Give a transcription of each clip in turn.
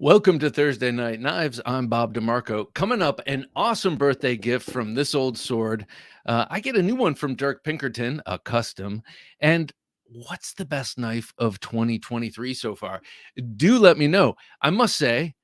Welcome to Thursday Night Knives. I'm Bob DeMarco. Coming up, an awesome birthday gift from this old sword. I get a new one from Dirk Pinkerton, a custom. And what's the best knife of 2023 so far? Do let me know. I must say,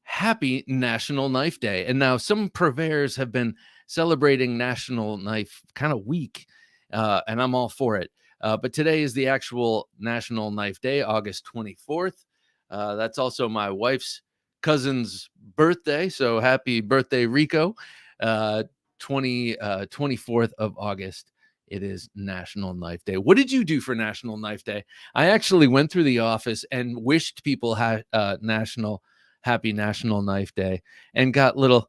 happy National Knife Day. And now some purveyors have been celebrating National Knife kind of week, and I'm all for it. But today is the actual National Knife Day, August 24th. That's also my wife's cousin's birthday. So happy birthday, Rico. 24th of August. It is National Knife Day. What did you do for National Knife Day? I actually went through the office and wished people had Happy National Knife Day and got little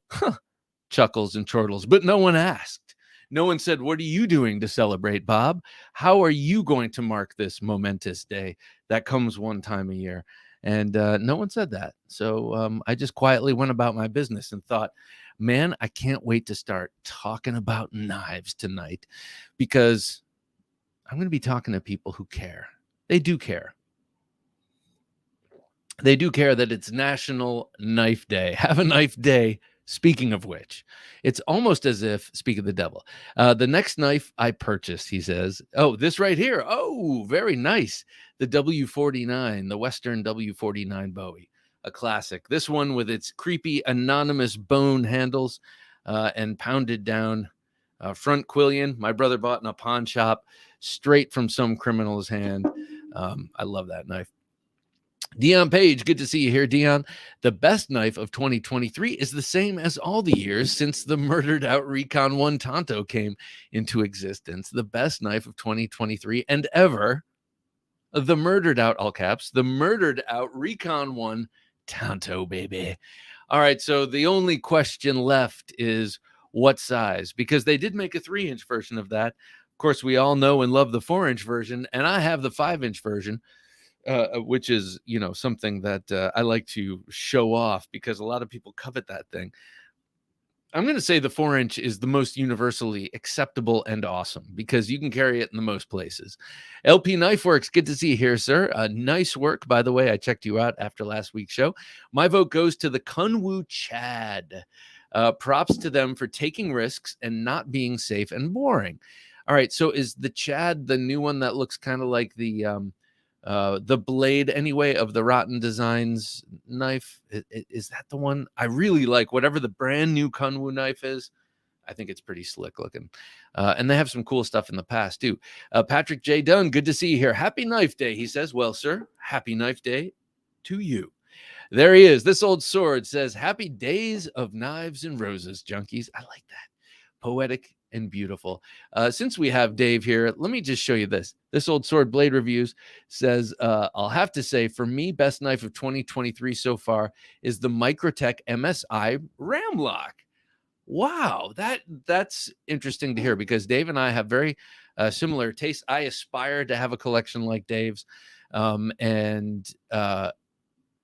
chuckles and chortles, but no one asked. No one said, what are you doing to celebrate, Bob? How are you going to mark this momentous day that comes one time a year? And no one said that. So I just quietly went about my business and thought, man, I can't wait to start talking about knives tonight because I'm going to be talking to people who care. They do care. They do care that it's National Knife Day. Have a knife day. Speaking of which, it's almost as if, speak of the devil, the next knife I purchased, he says, oh, this right here. Oh, very nice. The W49, the Western W49 Bowie, a classic. This one with its creepy anonymous bone handles and pounded down front quillion. My brother bought in a pawn shop straight from some criminal's hand. I love that knife. Dion Page, good to see you here, Dion. The best knife of 2023 is the same as all the years since the murdered out Recon 1 Tonto came into existence. The best knife of 2023 and ever, the murdered out, all caps, the murdered out Recon 1 Tonto, baby. All right, so the only question left is what size, because they did make a 3-inch version of that. Of course, we all know and love the 4-inch version, and I have the 5-inch version. Which is, something that I like to show off because a lot of people covet that thing. I'm going to say the 4-inch is the most universally acceptable and awesome because you can carry it in the most places. LP Knife Works, good to see you here, sir. Nice work, by the way. I checked you out after last week's show. My vote goes to the Kunwu Chad. Props to them for taking risks and not being safe and boring. All right, so is the Chad the new one that looks kind of like the blade anyway of the Rotten Designs knife? Is that the one? I really like whatever the brand new Kunwu knife is. I think it's pretty slick looking. And they have some cool stuff in the past too. Patrick J. Dunn, good to see you here. Happy Knife Day, he says. Well, sir, happy Knife Day to you. There he is. This old sword says, happy days of knives and roses, junkies. I like that. Poetic and beautiful. Since we have Dave here, let me just show you this. This old sword blade reviews says, I'll have to say, for me, best knife of 2023 so far is the Microtech MSI Ramlock. Wow, that's interesting to hear because Dave and I have very similar tastes. I aspire to have a collection like Dave's, and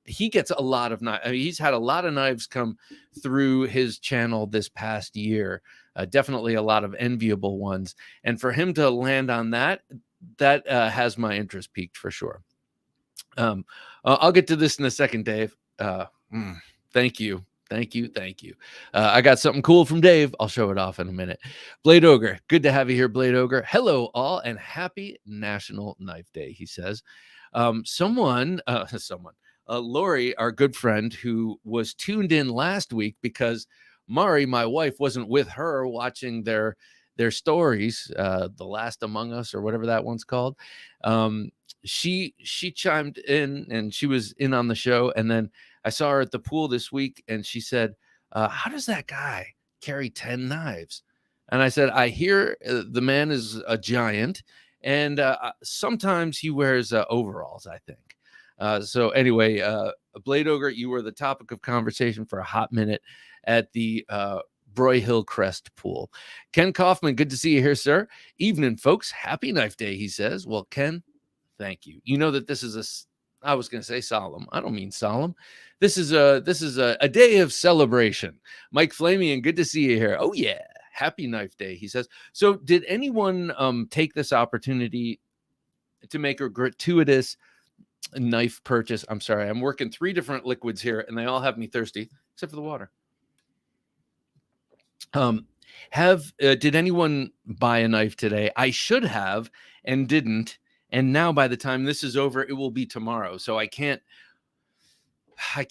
he gets a lot of knives. I mean, he's had a lot of knives come through his channel this past year. Definitely a lot of enviable ones. And for him to land on that has my interest piqued for sure. I'll get to this in a second, Dave. Thank you. Thank you. I got something cool from Dave. I'll show it off in a minute. Blade Ogre, good to have you here, Blade Ogre. Hello, all, and happy National Knife Day, he says. Lori, our good friend, who was tuned in last week because Mari, my wife, wasn't with her watching their stories, The Last Among Us or whatever that one's called. She chimed in and she was in on the show. And then I saw her at the pool this week and she said, how does that guy carry 10 knives? And I said, I hear the man is a giant and sometimes he wears overalls, I think. So anyway, Blade Ogre, you were the topic of conversation for a hot minute at the Broyhill Crest pool. Ken Kaufman, good to see you here, sir. Evening, folks. Happy Knife Day, he says. Well, Ken, thank you. You know that this is I was going to say solemn. I don't mean solemn. This is a day of celebration. Mike Flamian, good to see you here. Oh yeah, happy Knife Day, he says. So, did anyone take this opportunity to make a gratuitous knife purchase. I'm sorry, I'm working 3 different liquids here, and they all have me thirsty, except for the water. Did anyone buy a knife today? I should have and didn't. And now by the time this is over, it will be tomorrow. So I can't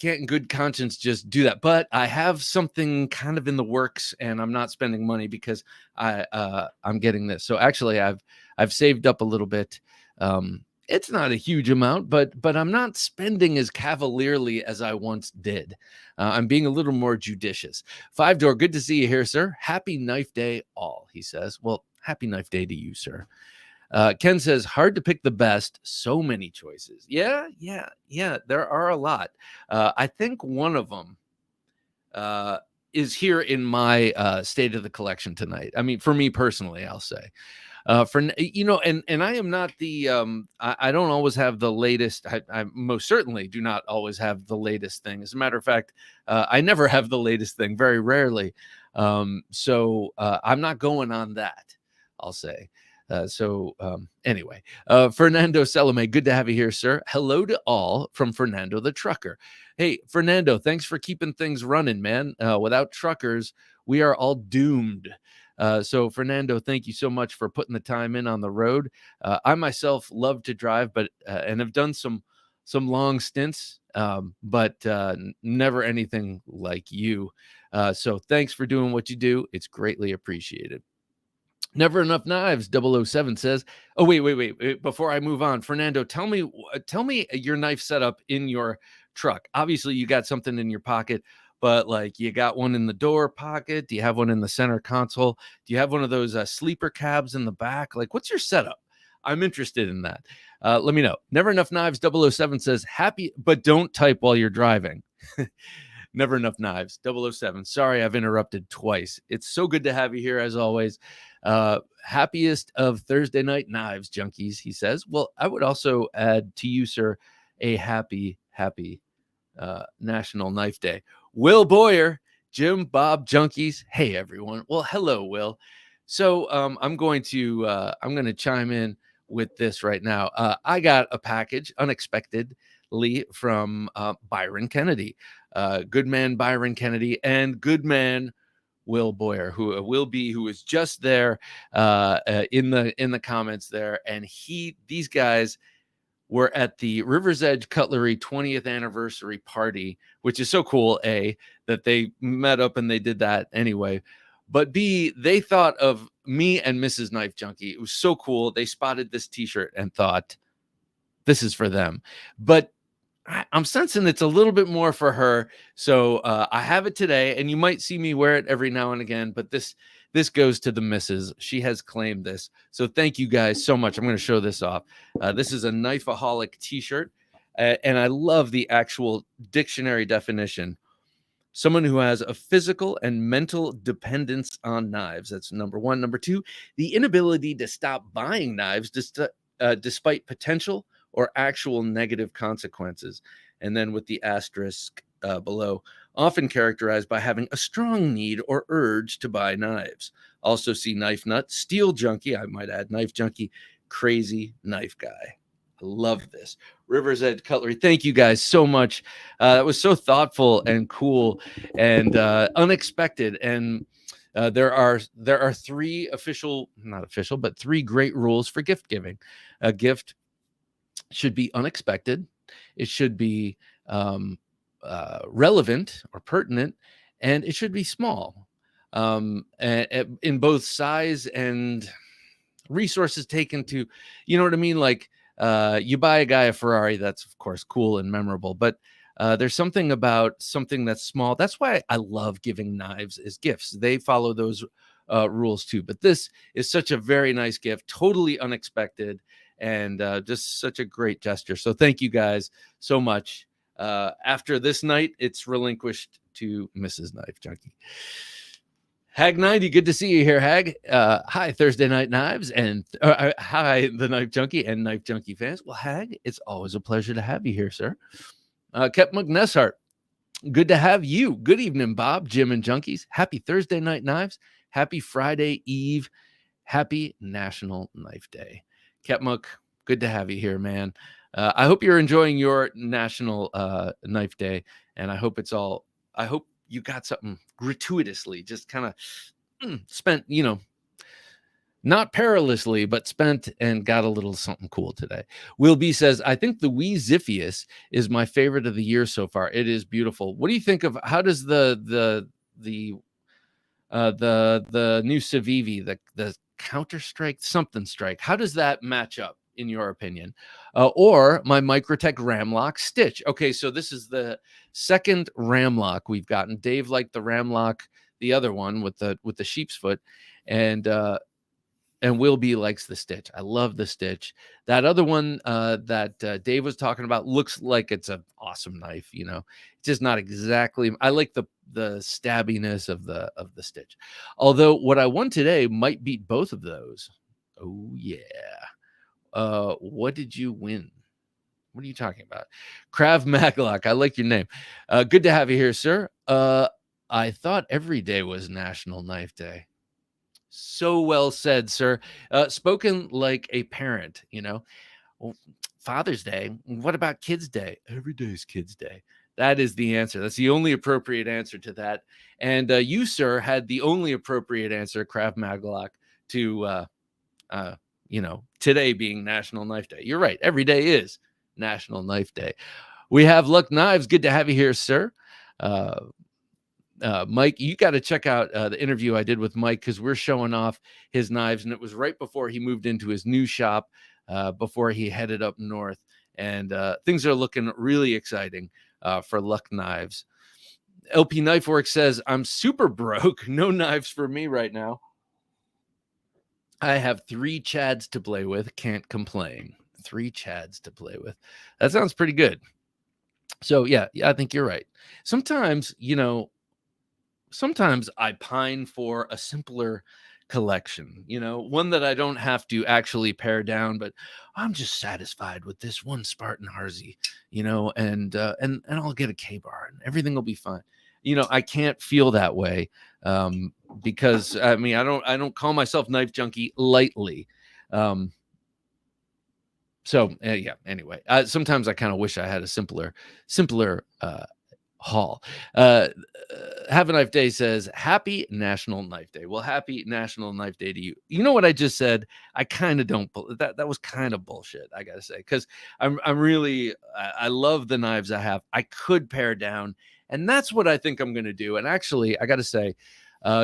in good conscience just do that. But I have something kind of in the works, and I'm not spending money because I'm getting this. So actually I've saved up a little bit. It's not a huge amount, but I'm not spending as cavalierly as I once did. I'm being a little more judicious. 5-Door, good to see you here, sir. Happy Knife Day all, he says. Well, happy Knife Day to you, sir. Ken says, hard to pick the best. So many choices. Yeah. There are a lot. I think one of them is here in my state of the collection tonight. I mean, for me personally, I'll say. And I am not the I don't always have the latest. I most certainly do not always have the latest thing. As a matter of fact, I never have the latest thing, very rarely. So I'm not going on that, I'll say. Anyway, Fernando Salome, good to have you here, sir. Hello to all from Fernando the trucker. Hey, Fernando, thanks for keeping things running, man. Without truckers, we are all doomed. So Fernando, thank you so much for putting the time in on the road. I myself love to drive, but and have done some long stints, but never anything like you. So thanks for doing what you do. It's greatly appreciated. Never Enough Knives 007 says, oh, wait. Before I move on, Fernando, tell me your knife setup in your truck. Obviously, you got something in your pocket, but like you got one in the door pocket. Do you have one in the center console? Do you have one of those sleeper cabs in the back? Like, what's your setup? I'm interested in that. Let me know. Never Enough Knives 007 says, happy, but don't type while you're driving. Never Enough Knives 007. Sorry, I've interrupted twice. It's so good to have you here as always. Happiest of Thursday night knives junkies, he says. Well, I would also add to you, sir, a happy National Knife Day. Will Boyer, Jim Bob Junkies. Hey everyone. Well, hello, Will. So I'm going to chime in with this right now. I got a package unexpectedly from Byron Kennedy. Good man Byron Kennedy and good man Will Boyer, who is just there in the comments there, and these guys were at the River's Edge Cutlery 20th anniversary party, which is so cool. A, that they met up and they did that anyway, but B, they thought of me and Mrs. Knife Junkie. It was so cool. They spotted this T-shirt and thought, this is for them, but I'm sensing it's a little bit more for her. So I have it today, and you might see me wear it every now and again, but this goes to the missus. She has claimed this. So thank you guys so much. I'm going to show this off. This is a Knifeaholic t-shirt, and I love the actual dictionary definition. Someone who has a physical and mental dependence on knives. That's number one. Number two, the inability to stop buying knives despite potential or actual negative consequences. And then with the asterisk below, often characterized by having a strong need or urge to buy knives. Also see Knife Nut, Steel Junkie, I might add, Knife Junkie, Crazy Knife Guy. I love this. River's Edge Cutlery, thank you guys so much. That was so thoughtful and cool and unexpected. And there are three not official, but three great rules for gift giving. A gift should be unexpected. It should be relevant or pertinent, and it should be small, in both size and resources taken to, you know what I mean? Like you buy a guy a Ferrari, that's of course cool and memorable, but there's something about something that's small. That's why I love giving knives as gifts. They follow those rules too. But this is such a very nice gift, totally unexpected, and just such a great gesture. So thank you guys so much. After this night, it's relinquished to Mrs. Knife Junkie. Hag 90, good to see you here, Hag. Hi, Thursday Night Knives, and hi, the Knife Junkie and Knife Junkie fans. Well, Hag, it's always a pleasure to have you here, sir. Kep McNeshart, good to have you. Good evening, Bob, Jim, and Junkies. Happy Thursday Night Knives. Happy Friday Eve. Happy National Knife Day. Kep Muck, good to have you here, man. I hope you're enjoying your National Knife Day, and I hope I hope you got something gratuitously, just kind of spent, not perilously, but spent and got a little something cool today. Will B says, I think the Wee Ziphius is my favorite of the year so far. It is beautiful. What do you think of, how does the new Civivi, the Counter-Strike something strike, how does that match up in your opinion? Or my Microtech Ramlock Stitch. Okay, so this is the second Ramlock we've gotten. Dave liked the Ramlock, the other one with the sheep's foot, and Will B likes the Stitch. I love the Stitch. That other one that Dave was talking about looks like it's an awesome knife. It's just not exactly. I like the stabbiness of the Stitch. Although what I won today might beat both of those. Oh yeah. What did you win? What are you talking about? Krav Maglock. I like your name. Good to have you here, sir. I thought every day was National Knife Day. So well said, sir. Spoken like a parent, Well, Father's Day. What about Kids Day? Every day is Kids Day. That is the answer. That's the only appropriate answer to that. And you, sir, had the only appropriate answer, Krav Maglock, to, today being National Knife Day. You're right. Every day is National Knife Day. We have Luck Knives. Good to have you here, sir. Mike, you got to check out the interview I did with Mike, because we're showing off his knives, and it was right before he moved into his new shop, before he headed up north, and things are looking really exciting for Luck Knives. LP Knifeworks says, I'm super broke. No knives for me right now. I have 3 Chads to play with. Can't complain. 3 Chads to play with. That sounds pretty good. So yeah, I think you're right. Sometimes, sometimes I pine for a simpler collection, one that I don't have to actually pare down, but I'm just satisfied with this one Spartan Harzy, and I'll get a K-bar and everything will be fine. I can't feel that way, because I don't call myself Knife Junkie lightly. Yeah, anyway, sometimes I kind of wish I had a simpler haul. Have a Knife Day says, happy National Knife Day. Well, happy National Knife Day to you. You know what I just said? I kind of don't, that was kind of bullshit, I gotta say, because I'm really, I love the knives I have. I could pare down, and that's what I think I'm gonna do. And actually, I gotta say,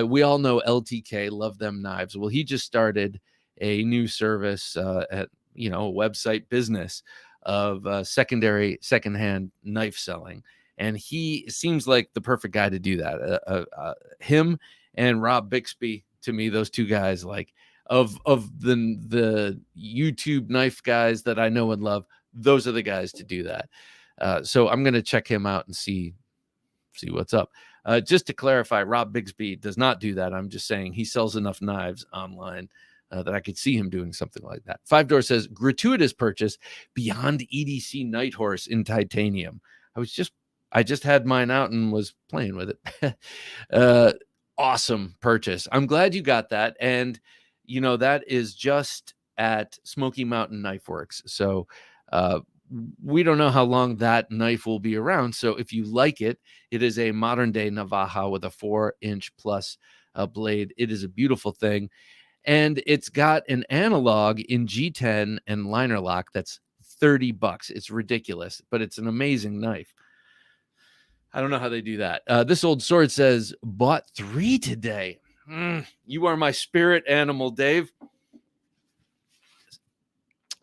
we all know LTK, Love Them Knives. Well, he just started a new service at a website business of secondhand knife selling. And he seems like the perfect guy to do that. Him and Rob Bixby, to me, those two guys, like of the YouTube knife guys that I know and love, those are the guys to do that. So I'm going to check him out and see what's up. Just to clarify, Rob Bixby does not do that. I'm just saying he sells enough knives online that I could see him doing something like that. Five Door says, gratuitous purchase, Beyond EDC Night Horse in titanium. I just had mine out and was playing with it. Awesome purchase. I'm glad you got that. And, that is just at Smoky Mountain Knife Works. So we don't know how long that knife will be around. So if you like it, it is a modern day Navaja with a 4-inch plus blade. It is a beautiful thing. And it's got an analog in G10 and liner lock that's $30. It's ridiculous, but it's an amazing knife. I don't know how they do that. This old sword says, bought 3 today. You are my spirit animal, Dave.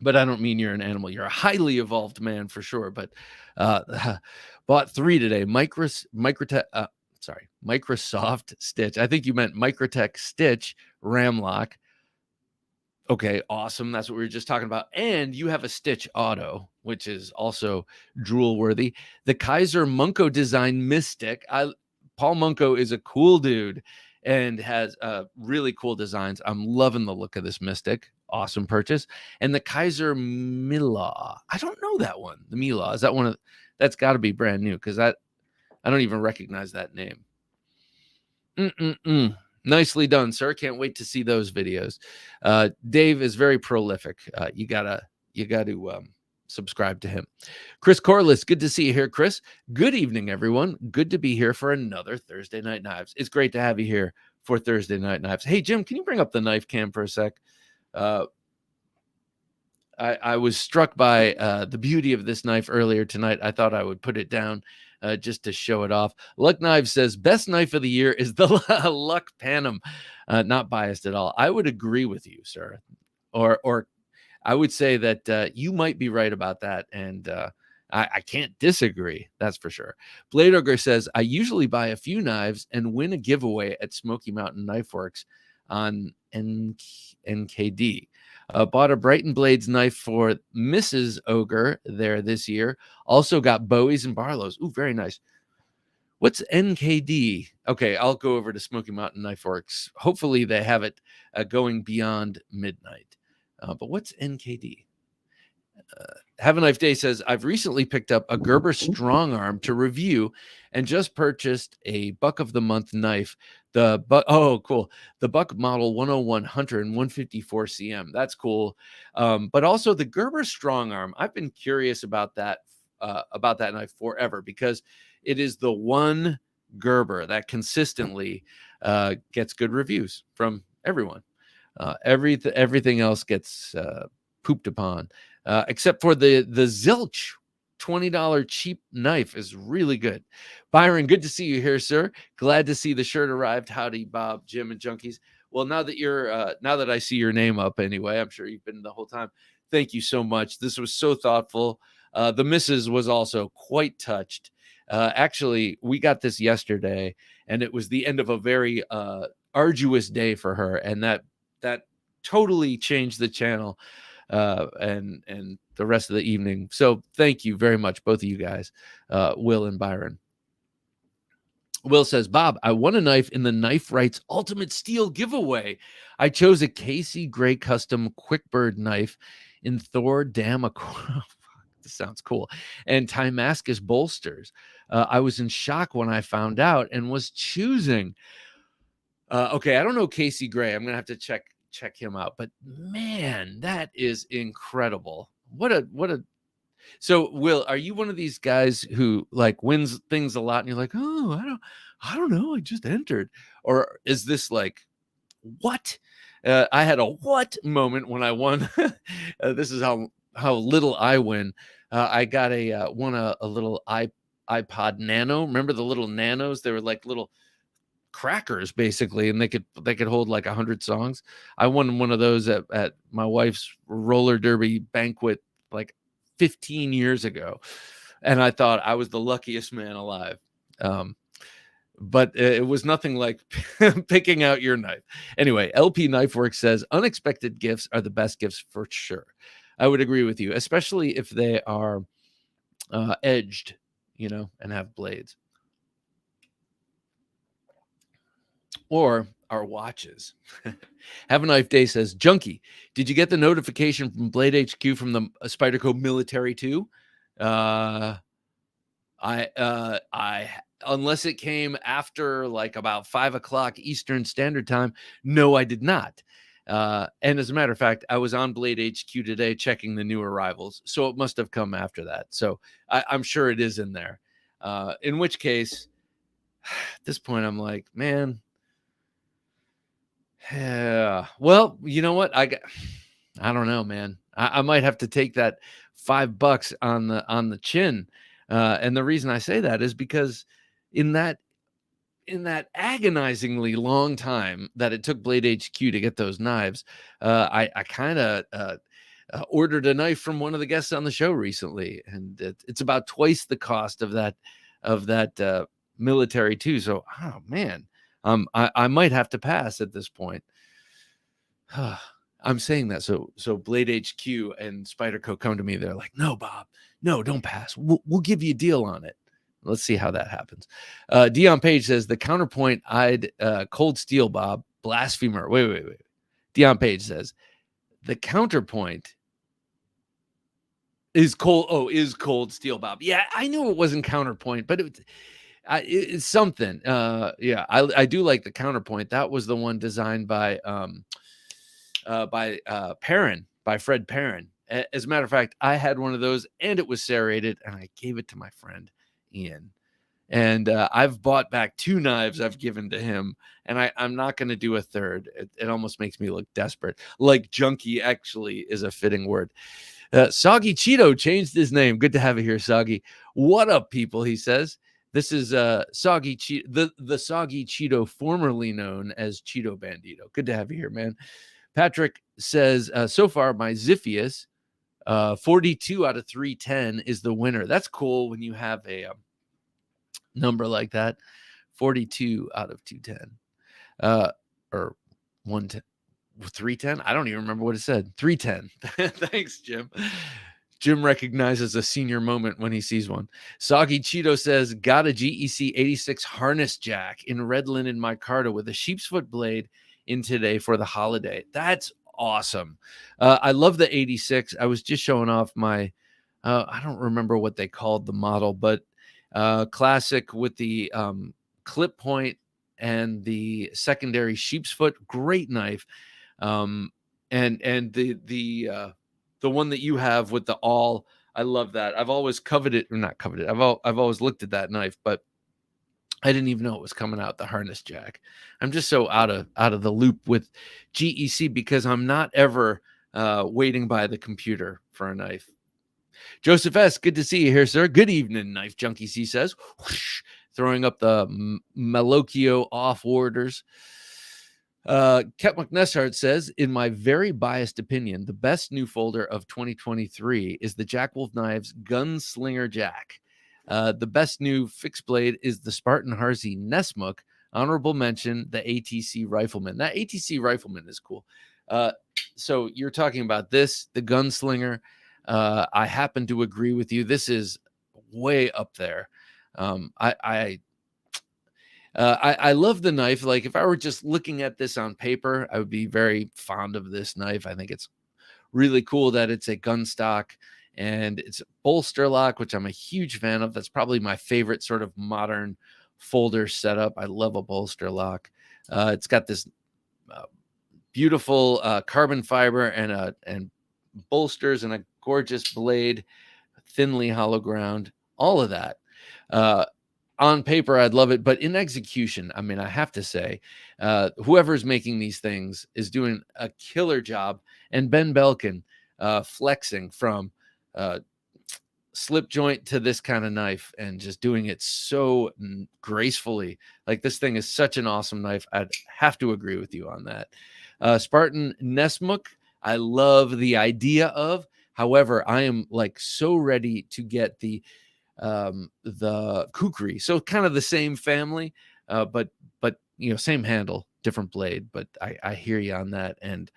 But I don't mean you're an animal. You're a highly evolved man for sure. But bought 3 today. Microsoft Stitch. I think you meant Microtech Stitch Ramlock. Okay, awesome. That's what we were just talking about. And you have a Stitch Auto, which is also drool worthy. The Kaiser Munko design Mystic. Paul Munko is a cool dude and has really cool designs. I'm loving the look of this Mystic. Awesome purchase. And the Kaiser Mila. I don't know that one. The Mila. Is that one of that's got to be brand new, because I don't even recognize that name. Nicely done, sir. Can't wait to see those videos. Dave is very prolific. You gotta subscribe to him. Chris Corliss, good to see you here, Chris. Good evening, everyone. Good to be here for another Thursday Night Knives. It's great to have you here for Thursday Night Knives. Hey, Jim, can you bring up the knife cam for a sec? I was struck by the beauty of this knife earlier tonight. I thought I would put it down just to show it off. Luck Knives says, best knife of the year is the Luck Panem. Not biased at all. I would agree with you, sir. Or I would say that you might be right about that. And I can't disagree. That's for sure. Blade Ogre says, I usually buy a few knives and win a giveaway at Smoky Mountain Knife Works on NKD. Bought a Brighton Blades knife for Mrs. Ogre there this year. Also got Bowies and Barlows. Ooh, very nice. What's NKD? Okay, I'll go over to Smoky Mountain Knife Works. Hopefully they have it going beyond midnight. But what's NKD? Have a Knife Day says, I've recently picked up a Gerber Strong Arm to review and just purchased a Buck of the Month knife. Oh, cool. The Buck Model 101 Hunter and 154 CM. That's cool. But also the Gerber Strong Arm. I've been curious about that knife forever because it is the one Gerber that consistently gets good reviews from everyone. Everything else gets pooped upon. Except for the Zilch $20 cheap knife is really good. Byron, good to see you here, sir. Glad to see the shirt arrived. Howdy, Bob, Jim, and Junkies. Well, now that I see your name up anyway, I'm sure you've been the whole time. Thank you so much. This was so thoughtful. The missus was also quite touched. Actually, we got this yesterday, and it was the end of a very arduous day for her, and that totally changed the channel. And the rest of the evening. So thank you very much, both of you guys, Will and Byron. Will says, Bob, I won a knife in the Knife Rights Ultimate Steel giveaway. I chose a Casey Gray Custom Quickbird knife in Thor Damacor. This sounds cool. And Timascus bolsters. I was in shock when I found out and was choosing. Okay, I don't know Casey Gray. I'm going to have to check him out, but man, that is incredible. So Will, are you one of these guys who like wins things a lot and you're like, oh, I don't know, I just entered? Or is this like, what? I had a what moment when I won. This is how little I win. I got won a little iPod Nano. Remember the little Nanos? They were like little crackers basically, and they could hold like 100 songs. I won one of those at my wife's roller derby banquet like 15 years ago, and I thought I was the luckiest man alive. But it was nothing like picking out your knife. Anyway, LP Knife Works says unexpected gifts are the best gifts for sure. I would agree with you, especially if they are edged, and have blades. Or our watches. Have a Knife Day says, Junkie, did you get the notification from Blade HQ from the Spyderco Military 2? I unless it came after like about 5 o'clock Eastern Standard Time, no, I did not. And as a matter of fact, I was on Blade HQ today checking the new arrivals, so it must have come after that. So I'm sure it is in there. In which case, at this point, I'm like, man. Yeah. Well, you know what? I don't know, man. I might have to take that $5 on the chin. And the reason I say that is because in that agonizingly long time that it took Blade HQ to get those knives, I kind of ordered a knife from one of the guests on the show recently, and it's about twice the cost of that military too. So, oh man. I might have to pass at this point. I'm saying that so Blade HQ and Spyderco come to me. They're like, no, Bob, no, don't pass. We'll give you a deal on it. Let's see how that happens. Dion Page says the counterpoint eyed cold steel, Bob, blasphemer. Wait. Dion Page says the counterpoint is cold. Oh, is cold steel, Bob. Yeah, I knew it wasn't counterpoint, but it's something. Yeah, I do like the counterpoint. That was the one designed by Perrin, by Fred Perrin, As a matter of fact, I had one of those and it was serrated, and I gave it to my friend Ian. And I've bought back 2 knives I've given to him, and I'm not going to do a third. It almost makes me look desperate. Like junkie actually is a fitting word. Soggy Cheeto changed his name. Good to have you here, Soggy. What up, people? He says. This is Soggy Cheeto, the Soggy Cheeto, formerly known as Cheeto Bandito. Good to have you here, man. Patrick says, so far, my Ziphius 42 out of 310 is the winner. That's cool when you have a number like that. 42 out of 210. Or 110. 310. I don't even remember what it said. 310. Thanks, Jim. Jim recognizes a senior moment when he sees one. Soggy Cheeto says, got a GEC 86 harness jack in red linen micarta with a sheep's foot blade in today for the holiday. That's awesome. I love the 86. I was just showing off my, I don't remember what they called the model, but classic with the clip point and the secondary sheep's foot. Great knife. And the one that you have with the awl, I love that. I've always coveted, or not coveted. I've always looked at that knife, but I didn't even know it was coming out, the harness jack. I'm just so out of the loop with GEC because I'm not ever waiting by the computer for a knife. Joseph S., good to see you here, sir. Good evening, Knife Junkies, he says. Whoosh, throwing up the Malocchio off orders. Ket McNessart says, in my very biased opinion, the best new folder of 2023 is the Jack Wolf Knives Gunslinger Jack. The best new fixed blade is the Spartan Harsey Nesmuk. Honorable mention, the ATC Rifleman. That ATC Rifleman is cool. So you're talking about this, the Gunslinger. I happen to agree with you. This is way up there. I love the knife. Like if I were just looking at this on paper, I would be very fond of this knife. I think it's really cool that it's a gun stock and it's a bolster lock, which I'm a huge fan of. That's probably my favorite sort of modern folder setup. I love a bolster lock. It's got this beautiful carbon fiber and bolsters and a gorgeous blade, thinly hollow ground, all of that. On paper, I'd love it, but in execution, I mean, I have to say, whoever's making these things is doing a killer job. And Ben Belkin flexing from slip joint to this kind of knife and just doing it so gracefully. Like this thing is such an awesome knife. I'd have to agree with you on that. Spartan Nesmuk, I love the idea of. However, I am like so ready to get the Kukri. So kind of the same family, but you know, same handle, different blade. But I hear you on that. And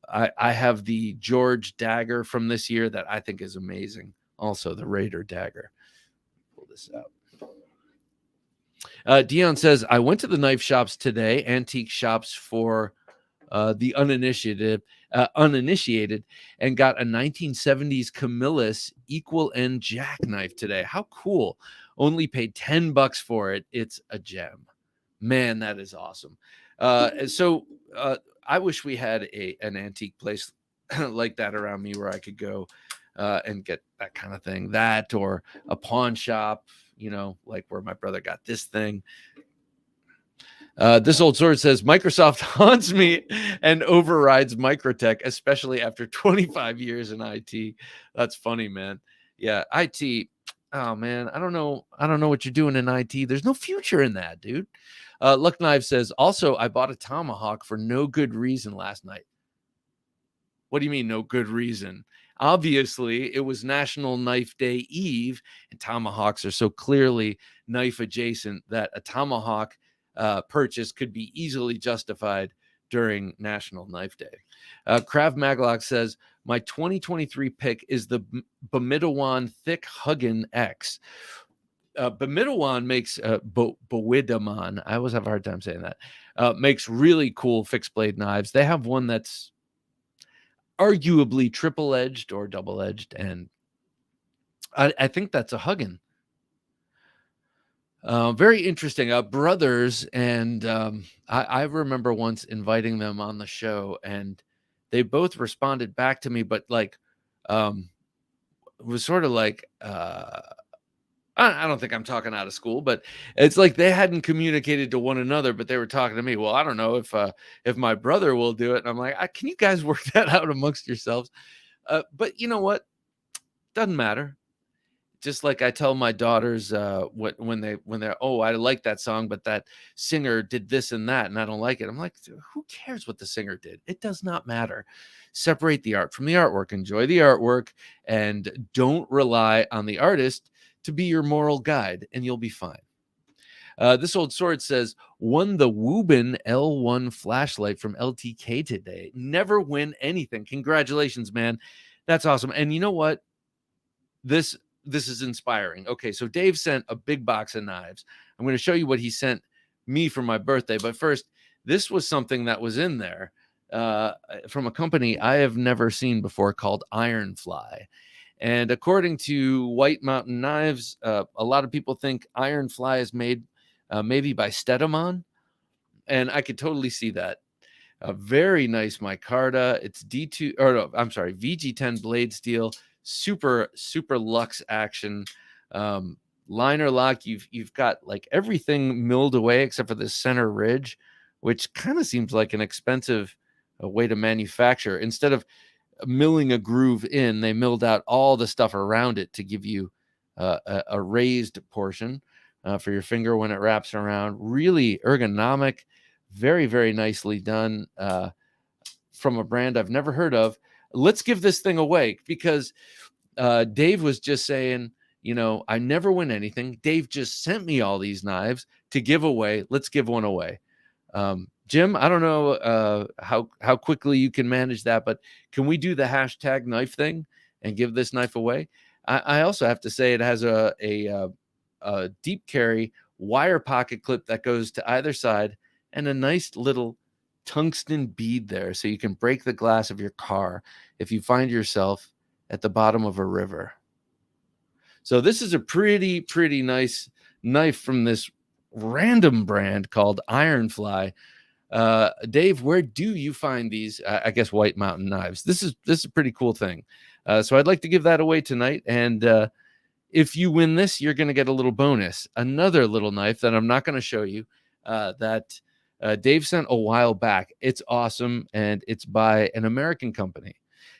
I have the George dagger from this year that I think is amazing. Also, the Raider dagger. Pull this out. Dion says, I went to the knife shops today, antique shops for the uninitiated, and got a 1970s Camillus equal end jackknife today. How cool. Only paid $10 for it. It's a gem. Man, that is awesome. So I wish we had an antique place like that around me where I could go and get that kind of thing. That or a pawn shop, you know, like where my brother got this thing. This old sword says Microsoft haunts me and overrides Microtech, especially after 25 years in IT. That's funny, man. Yeah, IT. Oh man, I don't know what you're doing in IT. There's no future in that, dude. Luck Knife says, also, I bought a tomahawk for no good reason last night. What do you mean, no good reason? Obviously, it was National Knife Day Eve, and tomahawks are so clearly knife adjacent that a tomahawk purchase could be easily justified during National Knife Day. Krav Maglock says, my 2023 pick is the Bamidawan Thick Huggin X. Bamidawan makes Bowidaman. I always have a hard time saying that. Makes really cool fixed blade knives. They have one that's arguably triple edged or double edged, and I think that's a Huggin. Very interesting. Brothers, and I remember once inviting them on the show, and they both responded back to me, but like, it was sort of like, I don't think I'm talking out of school, but it's like they hadn't communicated to one another, but they were talking to me. Well, I don't know if my brother will do it. And I'm like, can you guys work that out amongst yourselves? But you know what? Doesn't matter. Just like I tell my daughters when they're, oh, I like that song, but that singer did this and that, and I don't like it. I'm like, who cares what the singer did? It does not matter. Separate the art from the artwork. Enjoy the artwork, and don't rely on the artist to be your moral guide, and you'll be fine. This old sword says, won the Woobin L1 flashlight from LTK today. Never win anything. Congratulations, man. That's awesome. And you know what? This is inspiring. Okay, so Dave sent a big box of knives. I'm going to show you what he sent me for my birthday. But first, this was something that was in there from a company I have never seen before called Ironfly. And according to White Mountain Knives, a lot of people think Ironfly is made maybe by Steadamon. And I could totally see that. A very nice micarta. It's D2, or no, I'm sorry, VG10 blade steel. Super luxe action. Liner lock. You've got like everything milled away except for the center ridge, which kind of seems like an expensive way to manufacture. Instead of milling a groove in, they milled out all the stuff around it to give you a raised portion for your finger when it wraps around. Really ergonomic, very, very nicely done from a brand I've never heard of. Let's give this thing away, because Dave was just saying, I never win anything. Dave just sent me all these knives to give away. Let's give one away. Jim, I don't know how quickly you can manage that, but can we do the hashtag knife thing and give this knife away? I also have to say it has a deep carry wire pocket clip that goes to either side, and a nice little tungsten bead there, so you can break the glass of your car if you find yourself at the bottom of a river. So this is a pretty nice knife from this random brand called Ironfly. Dave, where do you find these? I guess White Mountain Knives. This is a pretty cool thing. So I'd like to give that away tonight. And if you win this, you're going to get a little bonus, another little knife that I'm not going to show you. That Dave sent a while back. It's awesome, and it's by an American company,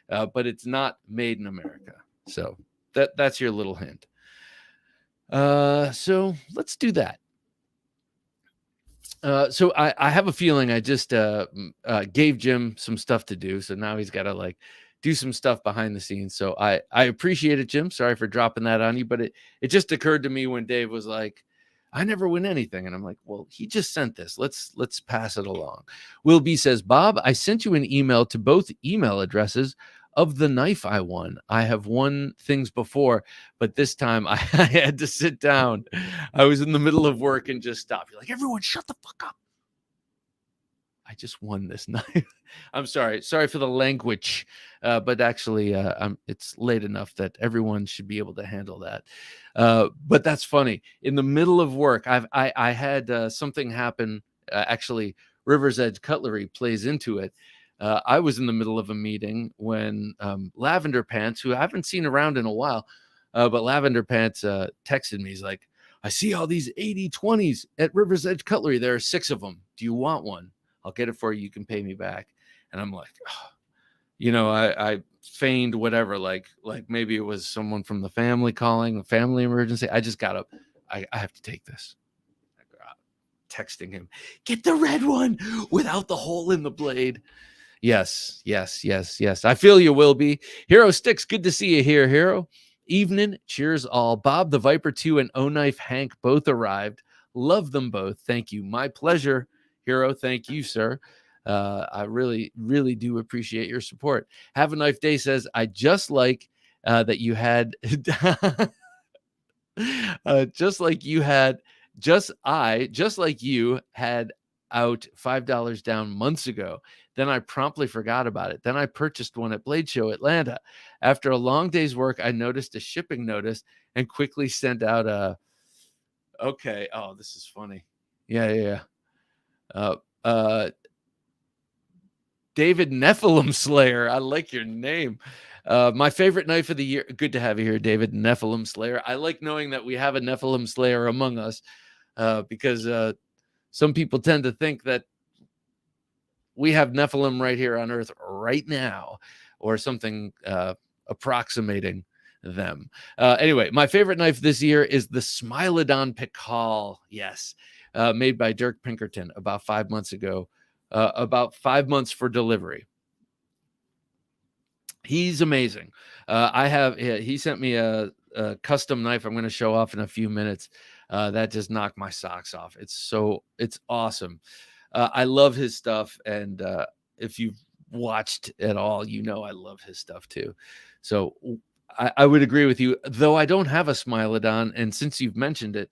but it's not made in America. So that's your little hint. So let's do that. So I have a feeling I just gave Jim some stuff to do, so now he's got to like do some stuff behind the scenes. So I appreciate it, Jim. Sorry for dropping that on you, but it just occurred to me when Dave was like, I never win anything. And I'm like, well, he just sent this. Let's pass it along. Will B says, Bob, I sent you an email to both email addresses of the knife I won. I have won things before, but this time I had to sit down. I was in the middle of work and just stopped. You're like, everyone shut the fuck up. I just won this knife. I'm sorry for the language, but actually, it's late enough that everyone should be able to handle that. But that's funny. In the middle of work, I had something happen. Actually, River's Edge Cutlery plays into it. I was in the middle of a meeting when Lavender Pants, who I haven't seen around in a while, but Lavender Pants texted me. He's like, I see all these 80/20s at River's Edge Cutlery. There are 6 of them. Do you want one? I'll get it for you. You can pay me back. And I'm like, I feigned whatever, like maybe it was someone from the family calling, a family emergency. I just got up. I have to take this. Texting him, get the red one without the hole in the blade. Yes. I feel you, Will be. Hero Sticks, good to see you here, Hero. Evening, cheers all. Bob the Viper 2 and O Knife Hank both arrived. Love them both. Thank you. My pleasure. Hero, thank you, sir. I really do appreciate your support. Have a Knife Day says, I just like that you had just like you had out $5 down months ago. Then I promptly forgot about it. Then I purchased one at Blade Show Atlanta. After a long day's work, I noticed a shipping notice and quickly sent out a okay. Oh, this is funny. Yeah. David Nephilim Slayer. I like your name. My favorite knife of the year. Good to have you here, David Nephilim Slayer. I like knowing that we have a Nephilim Slayer among us because some people tend to think that we have Nephilim right here on Earth right now, or something approximating them. Anyway, my favorite knife this year is the Smilodon Pikal. Yes, made by Dirk Pinkerton about 5 months ago. About 5 months for delivery. He's amazing. He sent me a custom knife I'm going to show off in a few minutes. That just knocked my socks off. It's awesome. I love his stuff, and if you've watched at all, you know I love his stuff too. So I would agree with you, though I don't have a Smilodon, and since you've mentioned it,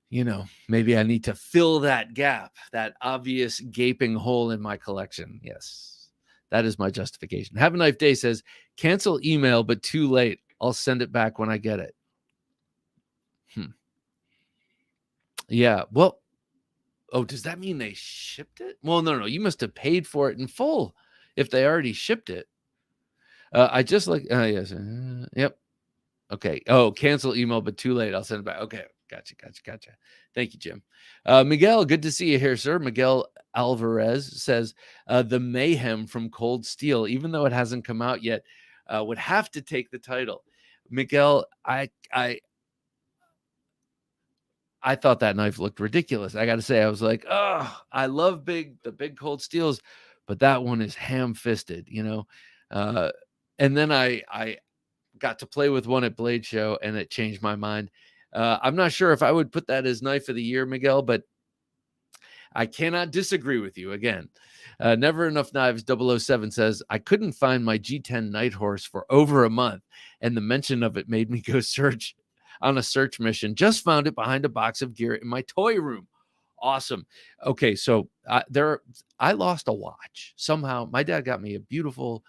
you know, maybe I need to fill that gap, that obvious gaping hole in my collection. Yes, that is my justification. Have a Knife Day says, cancel email, but too late. I'll send it back when I get it. Yeah, well, oh, does that mean they shipped it? Well, no. You must have paid for it in full if they already shipped it. I just like, yes. Yep. Okay. Oh, cancel email, but too late. I'll send it back. Okay. Gotcha. Thank you, Jim. Miguel, good to see you here, sir. Miguel Alvarez says, the Mayhem from Cold Steel, even though it hasn't come out yet, would have to take the title. Miguel, I thought that knife looked ridiculous. I got to say, I was like, oh, I love the big Cold Steels, but that one is ham-fisted, you know? And then I got to play with one at Blade Show, and it changed my mind. I'm not sure if I would put that as knife of the year, Miguel, but I cannot disagree with you again. Never Enough Knives 007 says, I couldn't find my G10 Night Horse for over a month, and the mention of it made me go search on a search mission. Just found it behind a box of gear in my toy room. Awesome. Okay, so I lost a watch. Somehow, my dad got me a beautiful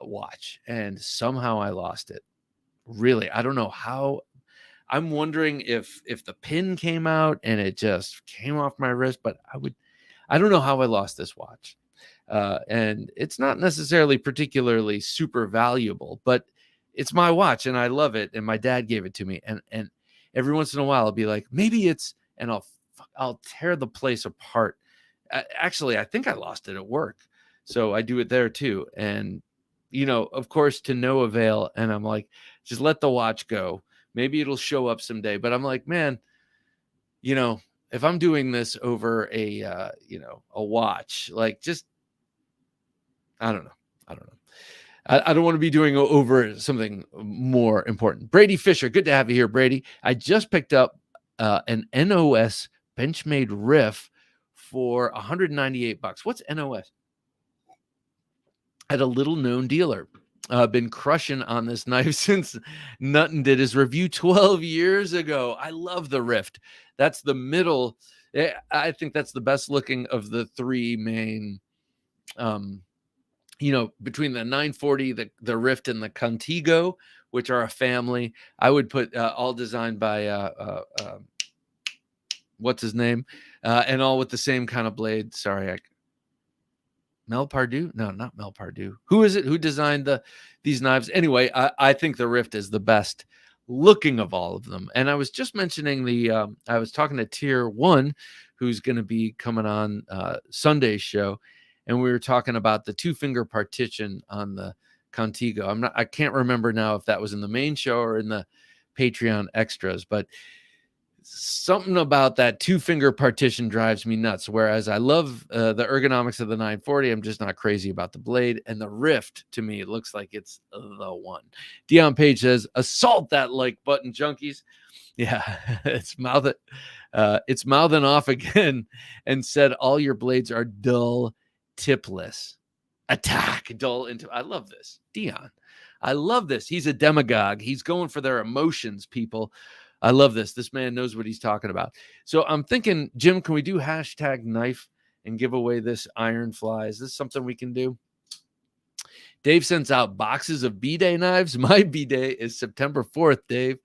watch, and somehow I lost it. Really, I don't know how. I'm wondering if the pin came out and it just came off my wrist, but I don't know how I lost this watch. And it's not necessarily particularly super valuable, but it's my watch and I love it. And my dad gave it to me. And every once in a while I'll be like, maybe it's, and I'll tear the place apart. Actually, I think I lost it at work. So I do it there too. And, you know, of course, to no avail. And I'm like, just let the watch go. Maybe it'll show up someday. But I'm like, man, you know, if I'm doing this over a watch, like just, I don't know. I don't want to be doing over something more important. Brady Fisher, good to have you here, Brady. I just picked up an NOS Benchmade Riff for $198. What's NOS? At a little known dealer. Been crushing on this knife since Nutton did his review 12 years ago. I love the Rift. That's the middle. I think that's the best looking of the three main, between the 940, the Rift, and the Contigo, which are a family. I would put all designed by what's his name, and all with the same kind of blade. Sorry, Mel Pardue? No, not Mel Pardue. Who is it? Who designed these knives? Anyway, I think the Rift is the best looking of all of them. And I was just mentioning I was talking to Tier 1, who's going to be coming on Sunday's show, and we were talking about the 2-finger partition on the Contigo. I can't remember now if that was in the main show or in the Patreon extras, but something about that 2-finger partition drives me nuts. Whereas I love the ergonomics of the 940, I'm just not crazy about the blade. And the Rift, to me, it looks like it's the one. Dion Page says, "Assault that like button, junkies." Yeah, it's mouthing off again, and said, "All your blades are dull, tipless. Attack dull into." I love this, Dion. I love this. He's a demagogue. He's going for their emotions, people. I love this. This man knows what he's talking about. So I'm thinking, Jim, can we do #knife and give away this Iron Fly? Is this something we can do? Dave sends out boxes of B-Day knives. My B-Day is September 4th, Dave.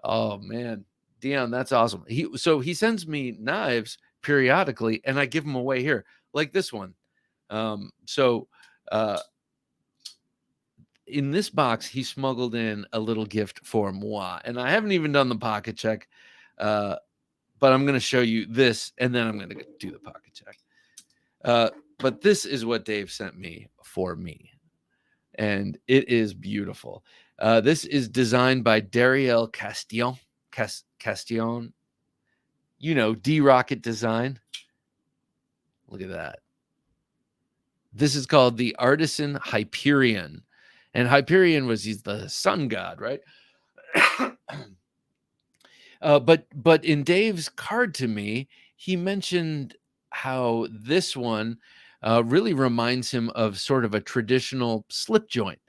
Oh, man. Dion, that's awesome. He sends me knives periodically, and I give them away here, like this one. So in this box, he smuggled in a little gift for moi, and I haven't even done the pocket check, but I'm going to show you this, and then I'm going to do the pocket check. But this is what Dave sent me for me, and it is beautiful. This is designed by Dariel Castillon. You know, D-Rocket Design. Look at that. This is called the Artisan Hyperion. And Hyperion he's the sun god, right? But in Dave's card to me, he mentioned how this one really reminds him of sort of a traditional slip joint.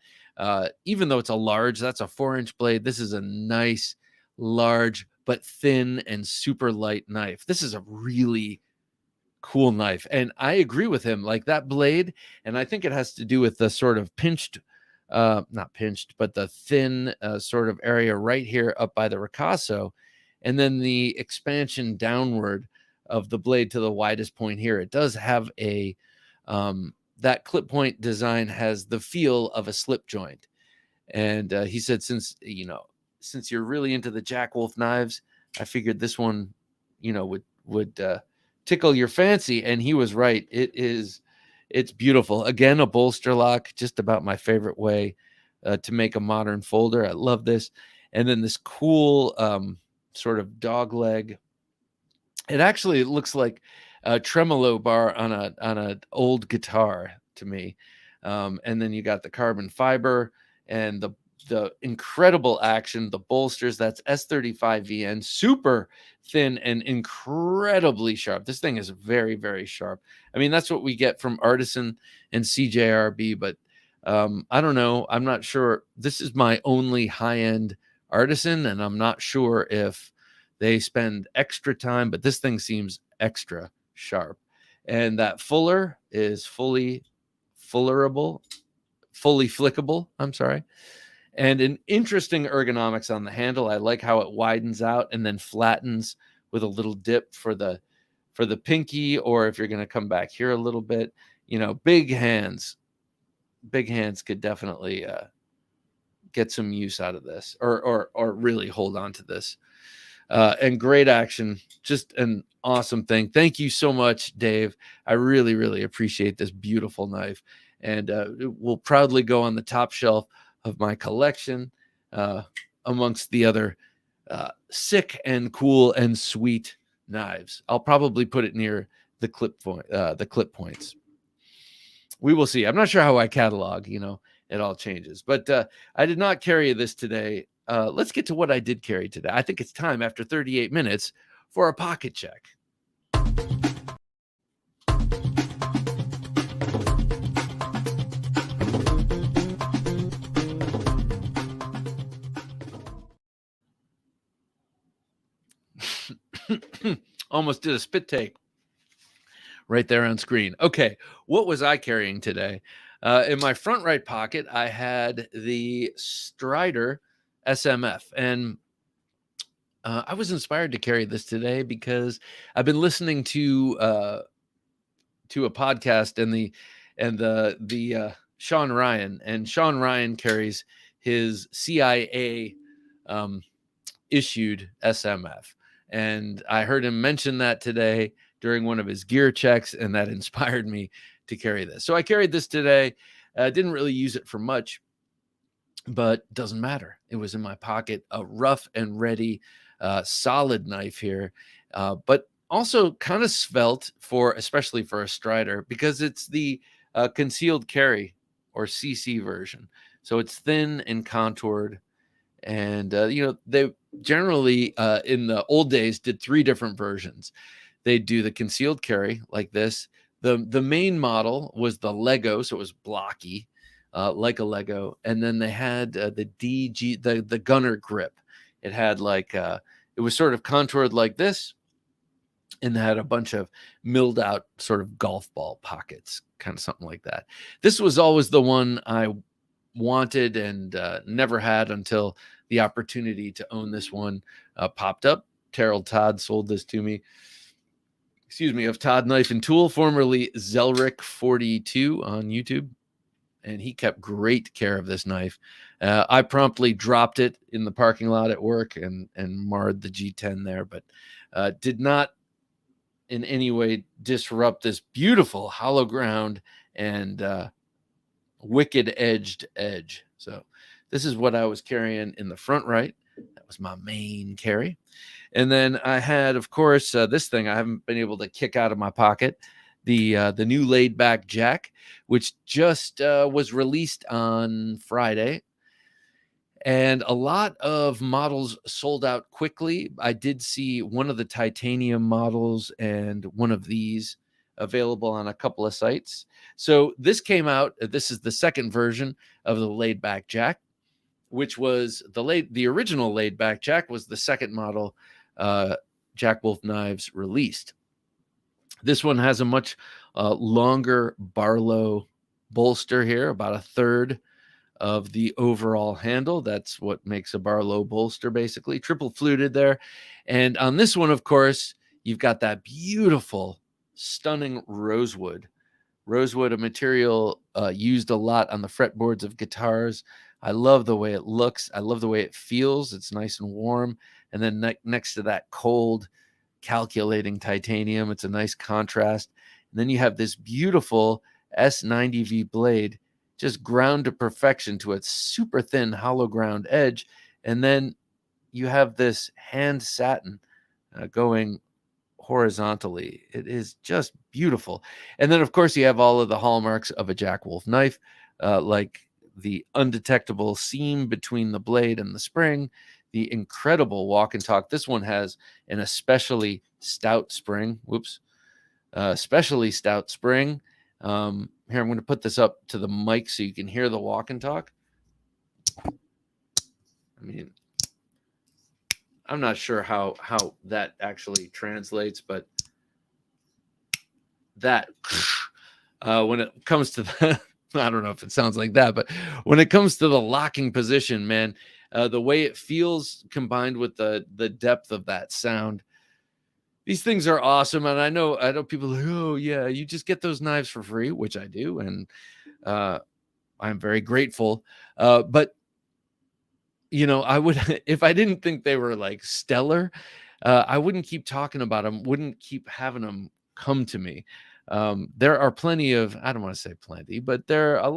Even though it's that's a 4-inch blade. This is a nice, large, but thin and super light knife. This is a really cool knife. And I agree with him, like that blade. And I think it has to do with the sort of not pinched, but the thin sort of area right here up by the ricasso. And then the expansion downward of the blade to the widest point here. It does have that clip point design has the feel of a slip joint. And he said, since you're really into the Jack Wolf knives, I figured this one, would tickle your fancy. And he was right. It's beautiful. Again, a bolster lock, just about my favorite way to make a modern folder. I love this. And then this cool sort of dog leg. It actually looks like a tremolo bar on an old guitar to me. And then you got the carbon fiber and the incredible action, the bolsters. That's S35VN, super thin and incredibly sharp. This thing is very, very sharp. I mean, that's what we get from Artisan and CJRB, but I don't know. I'm not sure. This is my only high-end Artisan, and I'm not sure if they spend extra time, but this thing seems extra sharp. And that fuller is fully flickable. I'm sorry. And an interesting ergonomics on the handle. I like how it widens out and then flattens with a little dip for the pinky, or if you're going to come back here a little bit, big hands could definitely get some use out of this, or really hold on to this. And great action, just an awesome thing. Thank you so much, Dave. I really, really appreciate this beautiful knife, and it will proudly go on the top shelf of my collection amongst the other sick and cool and sweet knives. I'll probably put it near the clip points. We will see. I'm not sure how I catalog, it all changes, but I did not carry this today. Let's get to what I did carry today. I think it's time, after 38 minutes, for a pocket check. Almost did a spit take right there on screen. Okay, what was I carrying today? In my front right pocket, I had the Strider SMF, and I was inspired to carry this today because I've been listening to a podcast and the Sean Ryan, and Sean Ryan carries his CIA issued SMF. And I heard him mention that today during one of his gear checks, and that inspired me to carry this. So I carried this today. Didn't really use it for much, but doesn't matter. It was in my pocket, a rough and ready, solid knife here, but also kind of svelte, especially for a Strider, because it's the concealed carry, or CC version. So it's thin and contoured. And, they generally in the old days did 3 different versions. They do the concealed carry like this. The main model was the Lego, so it was blocky, like a Lego. And then they had the DG, the gunner grip. It had it was sort of contoured like this, and had a bunch of milled out sort of golf ball pockets, kind of something like that. This was always the one I wanted and never had until the opportunity to own this one popped up. Terrell Todd sold this to me, excuse me, of Todd Knife and Tool, formerly Zelric42 on YouTube. And he kept great care of this knife. I promptly dropped it in the parking lot at work and marred the G10 there, but did not in any way disrupt this beautiful hollow ground and wicked edged edge. So this is what I was carrying in the front right. That was my main carry. And then I had, of course, this thing I haven't been able to kick out of my pocket, the new laid back jack, which just was released on Friday. And a lot of models sold out quickly. I did see one of the titanium models and one of these available on a couple of sites. So this came out. This is the second version of the laid back jack, which was the original laid back jack was the second model Jack Wolf Knives released. This one has a much longer Barlow bolster here, about a third of the overall handle. That's what makes a Barlow bolster, basically. Triple fluted there. And on this one, of course, you've got that beautiful, stunning rosewood. Rosewood, a material used a lot on the fretboards of guitars. I love the way it looks. I love the way it feels. It's nice and warm. And then next to that cold, calculating titanium, it's a nice contrast. And then you have this beautiful S90V blade, just ground to perfection to its super thin hollow ground edge. And then you have this hand satin going horizontally. It is just beautiful. And then, of course, you have all of the hallmarks of a Jack Wolf knife, like the undetectable seam between the blade and the spring, the incredible walk and talk. This one has an especially stout spring. Especially stout spring. Here, I'm going to put this up to the mic so you can hear the walk and talk. I mean, I'm not sure how that actually translates, but that when it comes to the, I don't know if it sounds like that, but when it comes to the locking position, man, the way it feels combined with the depth of that sound, these things are awesome. And I know people are like, oh yeah, you just get those knives for free, which I do, and I'm very grateful. But you know, I would if I didn't think they were like stellar, I wouldn't keep talking about them, wouldn't keep having them come to me. There are plenty of, I don't want to say plenty, but there are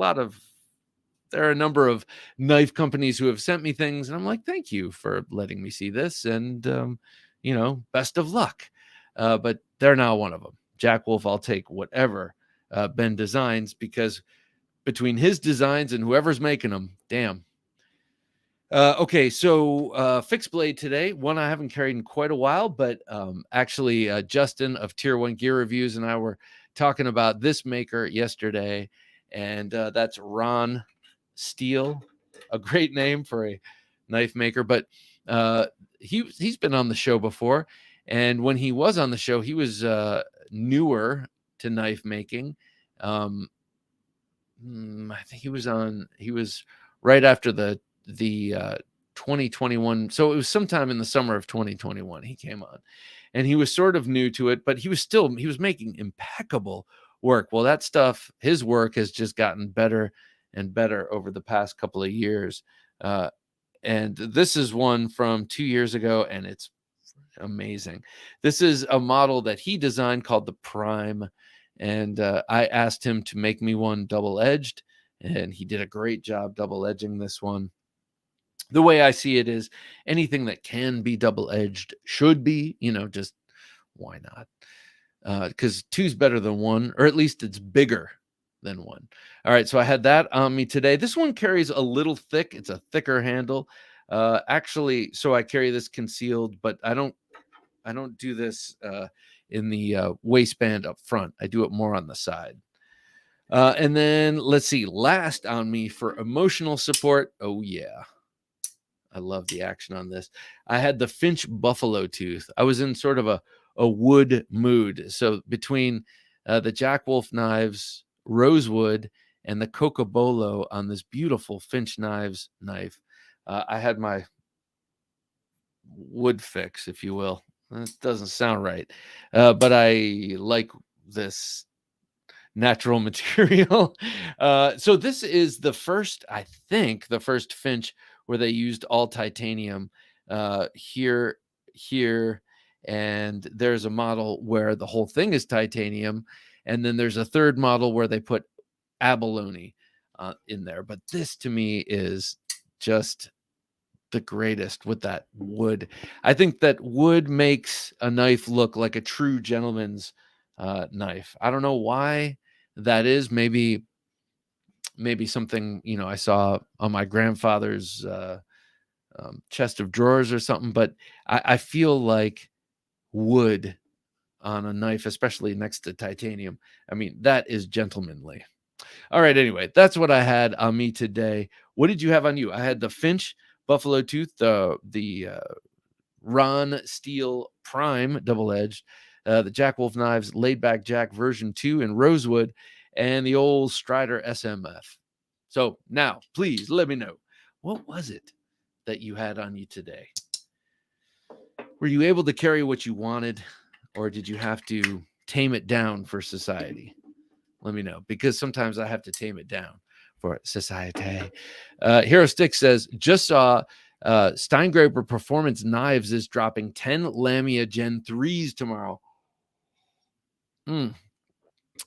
a number of knife companies who have sent me things, and I'm like, thank you for letting me see this, and you know, best of luck. But they're now one of them. Jack Wolf, I'll take whatever Ben designs, because between his designs and whoever's making them, damn. Okay, so fixed blade today, one I haven't carried in quite a while, but actually Justin of Tier 1 Gear Reviews and I were talking about this maker yesterday, and that's Ron Steele, a great name for a knife maker, but he's been on the show before, and when he was on the show, he was newer to knife making. I think he was right after the 2021, so it was sometime in the summer of 2021 he came on, and he was sort of new to it, but he was making impeccable work. Well, that stuff, his work has just gotten better and better over the past couple of years, and this is one from 2 years ago, and it's amazing. This is a model that he designed called the Prime, and I asked him to make me one double-edged, and he did a great job double-edging this one. The way I see it is anything that can be double-edged should be, you know, just why not? Because two's better than one, or at least it's bigger than one. All right, so I had that on me today. This one carries a little thick. It's a thicker handle. Actually, so I carry this concealed, but I don't do this in the waistband up front. I do it more on the side. And then let's see, last on me for emotional support. Oh yeah. I love the action on this. I had the Finch Buffalo Tooth. I was in sort of a wood mood. So between the Jack Wolf knives, rosewood, and the Cocobolo on this beautiful Finch knife, I had my wood fix, if you will. That doesn't sound right. But I like this natural material. So this is the first, I think, the first Finch where they used all titanium. Here, and there's a model where the whole thing is titanium, and then there's a third model where they put abalone in there. But this to me is just the greatest with that wood. I think that wood makes a knife look like a true gentleman's knife. I don't know why that is. Maybe something I saw on my grandfather's chest of drawers or something. But I feel like wood on a knife, especially next to titanium, I mean, that is gentlemanly. All right. Anyway, that's what I had on me today. What did you have on you? I had the Finch Buffalo Tooth, the Ron Steel Prime double edged, the Jack Wolf Knives Laid Back Jack version 2 in rosewood, and the old Strider SMF. So now, please let me know, what was it that you had on you today? Were you able to carry what you wanted, or did you have to tame it down for society? Let me know, because sometimes I have to tame it down for society. Hero Stick says, just saw Steingraber Performance Knives is dropping 10 Lamia Gen 3s tomorrow.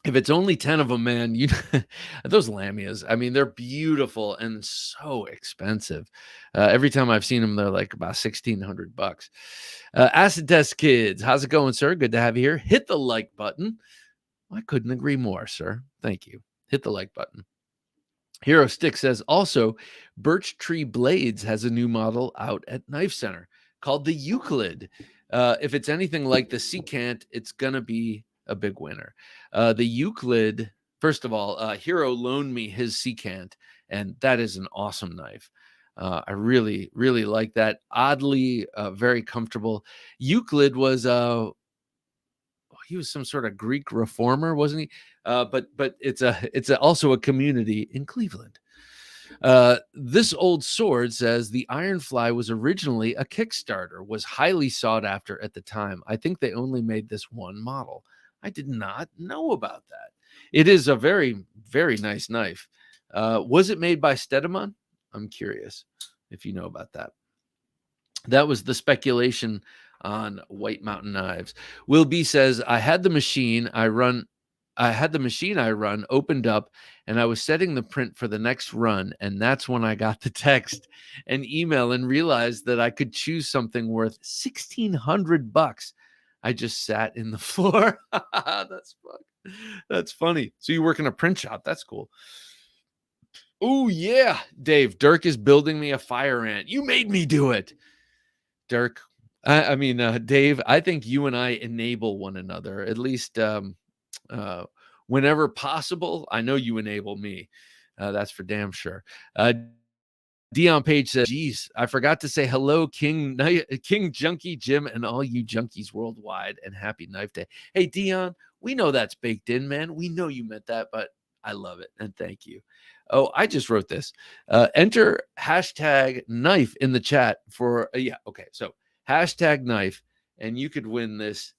If it's only 10 of them, man, those Lamias, I mean, they're beautiful and so expensive. Every time I've seen them, they're like about $1,600. Acid Test Kids, how's it going, sir? Good to have you here. Hit the like button. I couldn't agree more, sir. Thank you. Hit the like button. Hero Stick says, also, Birch Tree Blades has a new model out at Knife Center called the Euclid. If it's anything like the Secant, it's going to be a big winner. The Euclid, first of all, Hero loaned me his Secant, and that is an awesome knife. I really, really like that. Oddly, very comfortable. Euclid was he was some sort of Greek reformer, wasn't he? But it's also a community in Cleveland. This old sword says the Ironfly was originally a Kickstarter, was highly sought after at the time. I think they only made this one model. I did not know about that. It is a very, very nice knife. Was it made by Stedemann? I'm curious if you know about that. That was the speculation on White Mountain Knives. Will B says, I had the machine I run opened up, and I was setting the print for the next run, and that's when I got the text and email and realized that I could choose something worth $1,600. I just sat in the floor. That's funny. So you work in a print shop. That's cool. Oh, yeah, Dave. Dirk is building me a fire ant. You made me do it. Dirk, I mean, Dave, I think you and I enable one another, at least whenever possible. I know you enable me. That's for damn sure. Dion Page says, geez, I forgot to say hello, King Junkie Jim, and all you junkies worldwide, and happy Knife Day. Hey, Dion, we know that's baked in, man. We know you meant that, but I love it, and thank you. Oh, I just wrote this. Enter hashtag knife in the chat for, yeah, okay. So hashtag knife, and you could win this.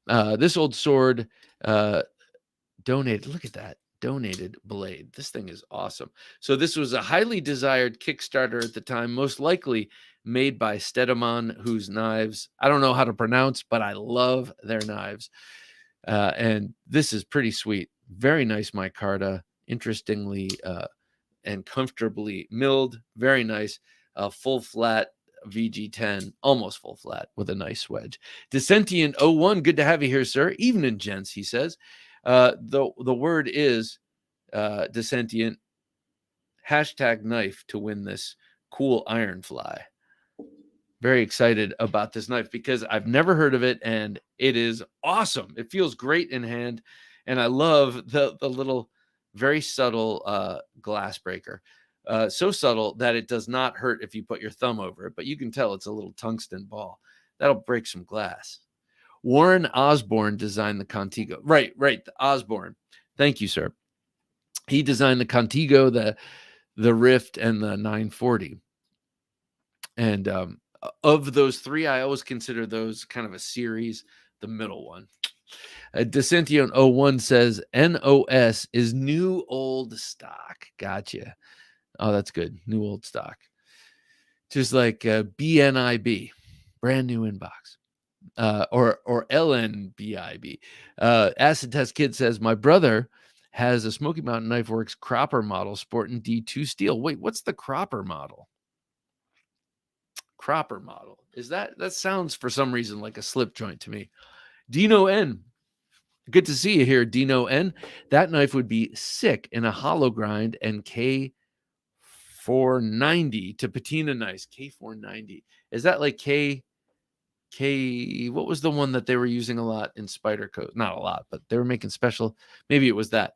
This old sword donated. Look at that. Donated blade. This thing is awesome. So this was a highly desired Kickstarter at the time, most likely made by Stedemann, whose knives I don't know how to pronounce, but I love their knives. And this is pretty sweet. Very nice micarta. Interestingly and comfortably milled. Very nice. Full flat VG10, almost full flat with a nice wedge. Descentient 01, good to have you here, sir. Evening, gents, he says. The word is Descentient. Hashtag knife to win this cool Ironfly. Very excited about this knife because I've never heard of it, and it is awesome. It feels great in hand, and I love the little, very subtle glass breaker. So subtle that it does not hurt if you put your thumb over it, but you can tell it's a little tungsten ball. That'll break some glass. Warren Osborne designed the Contigo. Right, the Osborne. Thank you, sir. He designed the Contigo, the Rift, and the 940. And of those three, I always consider those kind of a series, the middle one. Decention 01 says NOS is new old stock. Gotcha. Oh, that's good. New old stock. Just like BNIB, brand new inbox. Or LNBIB. Acid Test Kid says, my brother has a Smoky Mountain Knife Works Cropper model sporting D2 steel. Wait, what's the Cropper model? Cropper model. Is that sounds for some reason like a slip joint to me. Dino N. Good to see you here, Dino N. That knife would be sick in a hollow grind and K490 to patina knives. K490. Is that like what was the one that they were using a lot in Spyderco? Not a lot, but they were making special. Maybe it was that.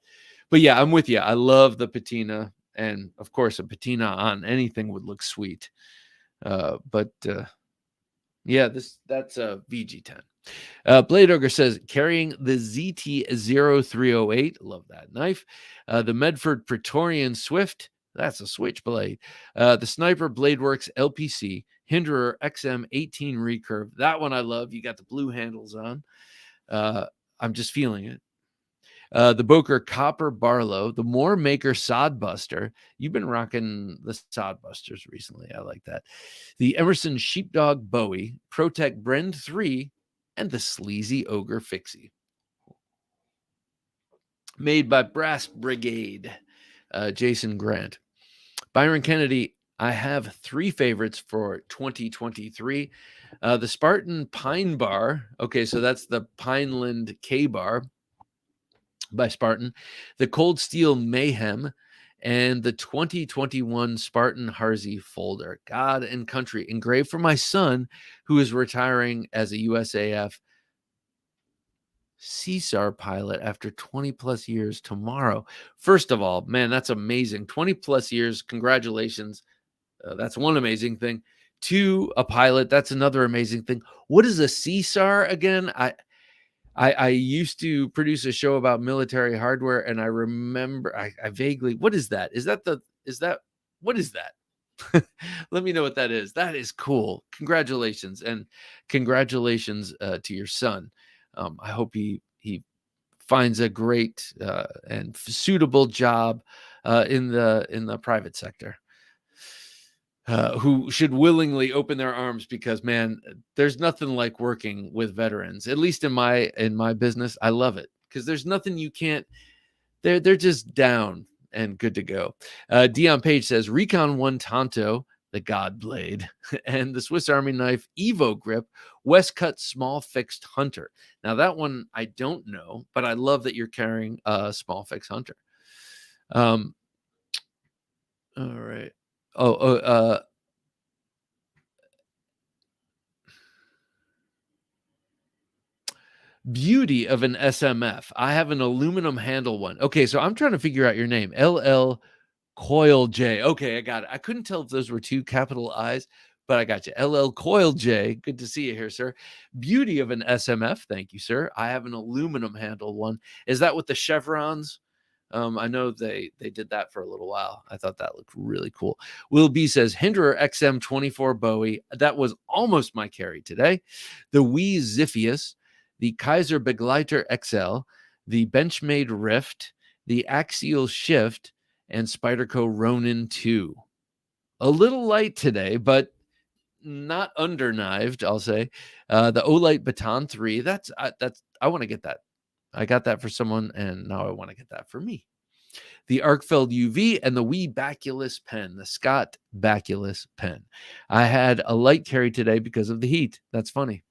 But yeah, I'm with you. I love the patina. And of course, a patina on anything would look sweet. Yeah, that's a VG10. Blade Ogre says, carrying the ZT0308. Love that knife. The Medford Praetorian Swift. That's a switchblade. The Sniper Bladeworks LPC Hinderer XM18 recurve. That one I love. You got the blue handles on. I'm just feeling it. The Boker Copper Barlow, the Moore Maker Sodbuster. You've been rocking the Sodbusters recently. I like that. The Emerson Sheepdog Bowie, Protect Brend 3, and the Sleazy Ogre Fixie. Made by Brass Brigade, Jason Grant. Byron Kennedy, I have three favorites for 2023. The Spartan Pine Bar. Okay, so that's the Pineland K Bar by Spartan, the Cold Steel Mayhem, and the 2021 Spartan Harsey folder. God and Country, engraved for my son, who is retiring as a USAF CSAR pilot after 20 plus years tomorrow. First of all, man, that's amazing. 20 plus years. Congratulations. That's one amazing thing. Two, a pilot. That's another amazing thing. What is a CSAR again? I used to produce a show about military hardware, and I remember I vaguely, what is that? What is that? Let me know what that is. That is cool. Congratulations. And congratulations to your son. I hope he finds a great and suitable job in the private sector. Who should willingly open their arms, because man, there's nothing like working with veterans. At least in my business, I love it because there's nothing you can't. They're just down and good to go. Dion Page says Recon 1 Tonto, the God Blade, and the Swiss Army Knife Evo Grip Westcut Small Fixed Hunter. Now that one I don't know, but I love that you're carrying a Small Fixed Hunter. All right. Beauty of an SMF. I have an aluminum handle one. Okay, so I'm trying to figure out your name. LL Coil J. Okay, I got it. I couldn't tell if those were two capital I's, but I got you. LL Coil J. Good to see you here, sir. Beauty of an SMF. Thank you, sir. I have an aluminum handle one. Is that with the chevrons? I know they did that for a little while. I thought that looked really cool. Will B says Hinderer XM24 Bowie. That was almost my carry today. The Wee Ziphius, the Kaiser Begleiter XL, the Benchmade Rift, the Axial Shift, and Spyderco Ronin 2. A little light today, but not underknived, I'll say. The Olight Baton 3. That's I want to get that. I got that for someone, and now I want to get that for me. The Arkfeld UV and the Wee Baculus pen, the Scott Baculus pen. I had a light carry today because of the heat. That's funny.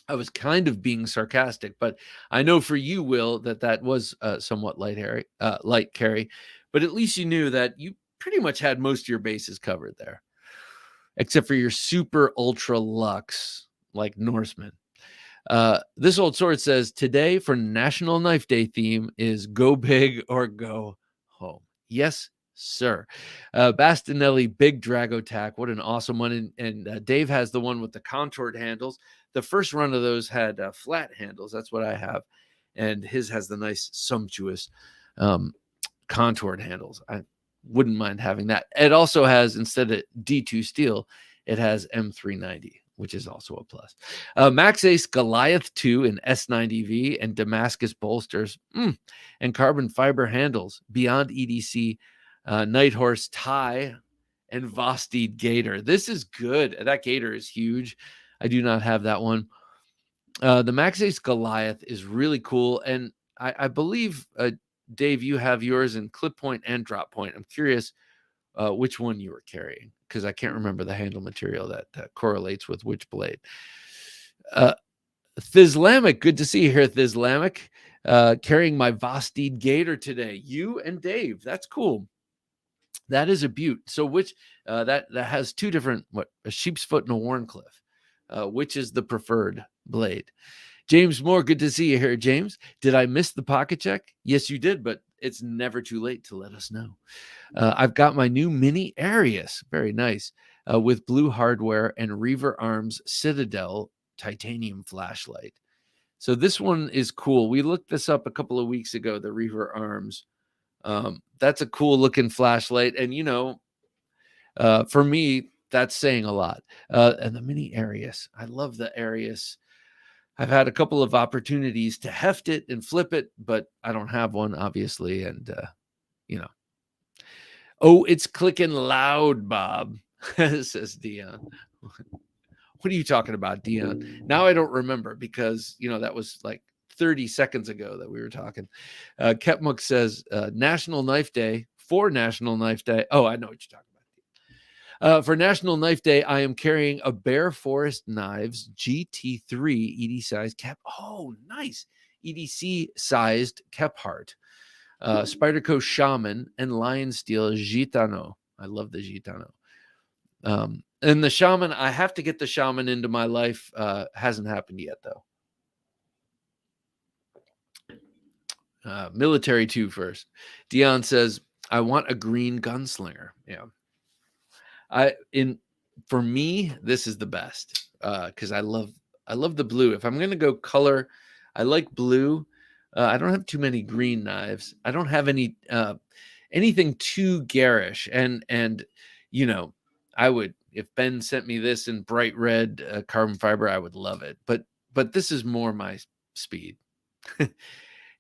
I was kind of being sarcastic, but I know for you, Will, that was somewhat light carry. But at least you knew that you pretty much had most of your bases covered there, except for your super ultra luxe like Norseman. This old sword says today for National Knife Day theme is go big or go home. Yes, sir. Bastinelli Big Drago Tack. What an awesome one. And Dave has the one with the contoured handles. The first run of those had flat handles. That's what I have. And his has the nice sumptuous contoured handles. I wouldn't mind having that. It also has, instead of D2 steel, it has M390, which is also a plus. Max Ace Goliath 2 in S90V and Damascus bolsters and carbon fiber handles. Beyond EDC, Nighthorse tie, and Vosteed Gator. This is good. That Gator is huge. I do not have that one. The Max Ace Goliath is really cool. And I believe, Dave, you have yours in clip point and drop point. I'm curious which one you were carrying, because I can't remember the handle material that correlates with which blade. Thizlamic, good to see you here, Thizlamic. Carrying my Vosteed Gator today. You and Dave. That's cool. That is a beaut. So which that has two different, a sheep's foot and a Warncliffe. Which is the preferred blade? James Moore, good to see you here, James. Did I miss the pocket check? Yes, you did, but it's never too late to let us know. I've got my new Mini Arius, very nice, with blue hardware and Reaver Arms Citadel titanium flashlight. So this one is cool. We looked this up a couple of weeks ago, the Reaver Arms. That's a cool looking flashlight. And, for me, that's saying a lot. And the Mini Arius, I love the Arius. I've had a couple of opportunities to heft it and flip it, but I don't have one, obviously. And, oh, it's clicking loud, Bob, says Dion. What are you talking about, Dion? Now I don't remember, because, that was like 30 seconds ago that we were talking. Ketmuk says, National Knife Day, for National Knife Day. Oh, I know what you're talking about. For National Knife Day, I am carrying a Bear Forest Knives GT3 ED size cap. Oh, nice. EDC sized Kephart. Spyderco Shaman and Lion Steel Gitano. I love the Gitano. And the Shaman, I have to get the Shaman into my life. Hasn't happened yet, though. Military 2 first. Dion says, I want a green gunslinger. Yeah. For me, this is the best, because I love the blue. If I'm gonna go color, I like blue. I don't have too many green knives. I don't have anything too garish. And I would, if Ben sent me this in bright red carbon fiber, I would love it. But this is more my speed.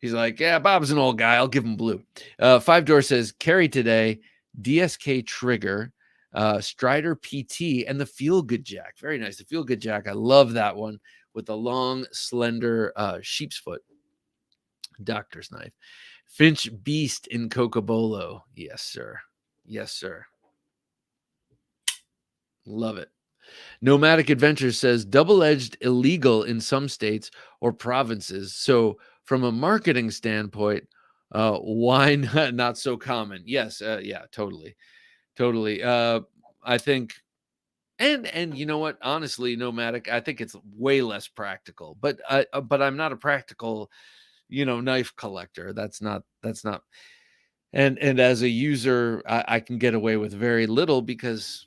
He's like, yeah, Bob's an old guy. I'll give him blue. Five Door says, carry today, DSK trigger, Strider PT, and the Feel Good Jack. Very nice. The Feel Good Jack. I love that one, with the long, slender sheep's foot doctor's knife. Finch Beast in Cocobolo. Yes, sir. Yes, sir. Love it. Nomadic Adventures says, double-edged illegal in some states or provinces. So from a marketing standpoint, why not so common? Yes. Yeah, totally. I think, and you know what? Honestly, Nomadic, I think it's way less practical. But I'm not a practical, knife collector. That's not. And as a user, I can get away with very little, because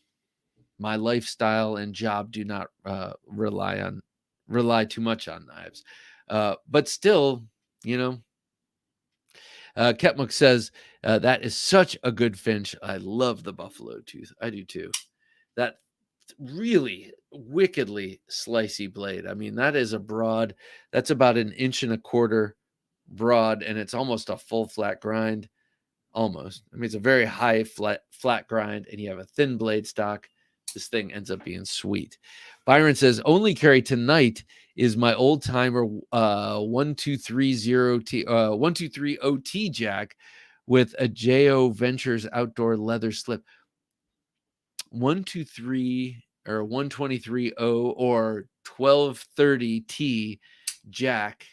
my lifestyle and job do not rely too much on knives. But still, Ketmuk says, that is such a good Finch. I love the buffalo tooth. I do too. That really wickedly slicey blade. I mean, that is a broad. That's about 1.25 inches broad, and it's almost a full flat grind. Almost. I mean, it's a very high flat grind, and you have a thin blade stock. This thing ends up being sweet. Byron says, only carry tonight is my old timer 1230 OT jack with a JO Ventures outdoor leather slip. 123 or 123 O or 1230 T jack.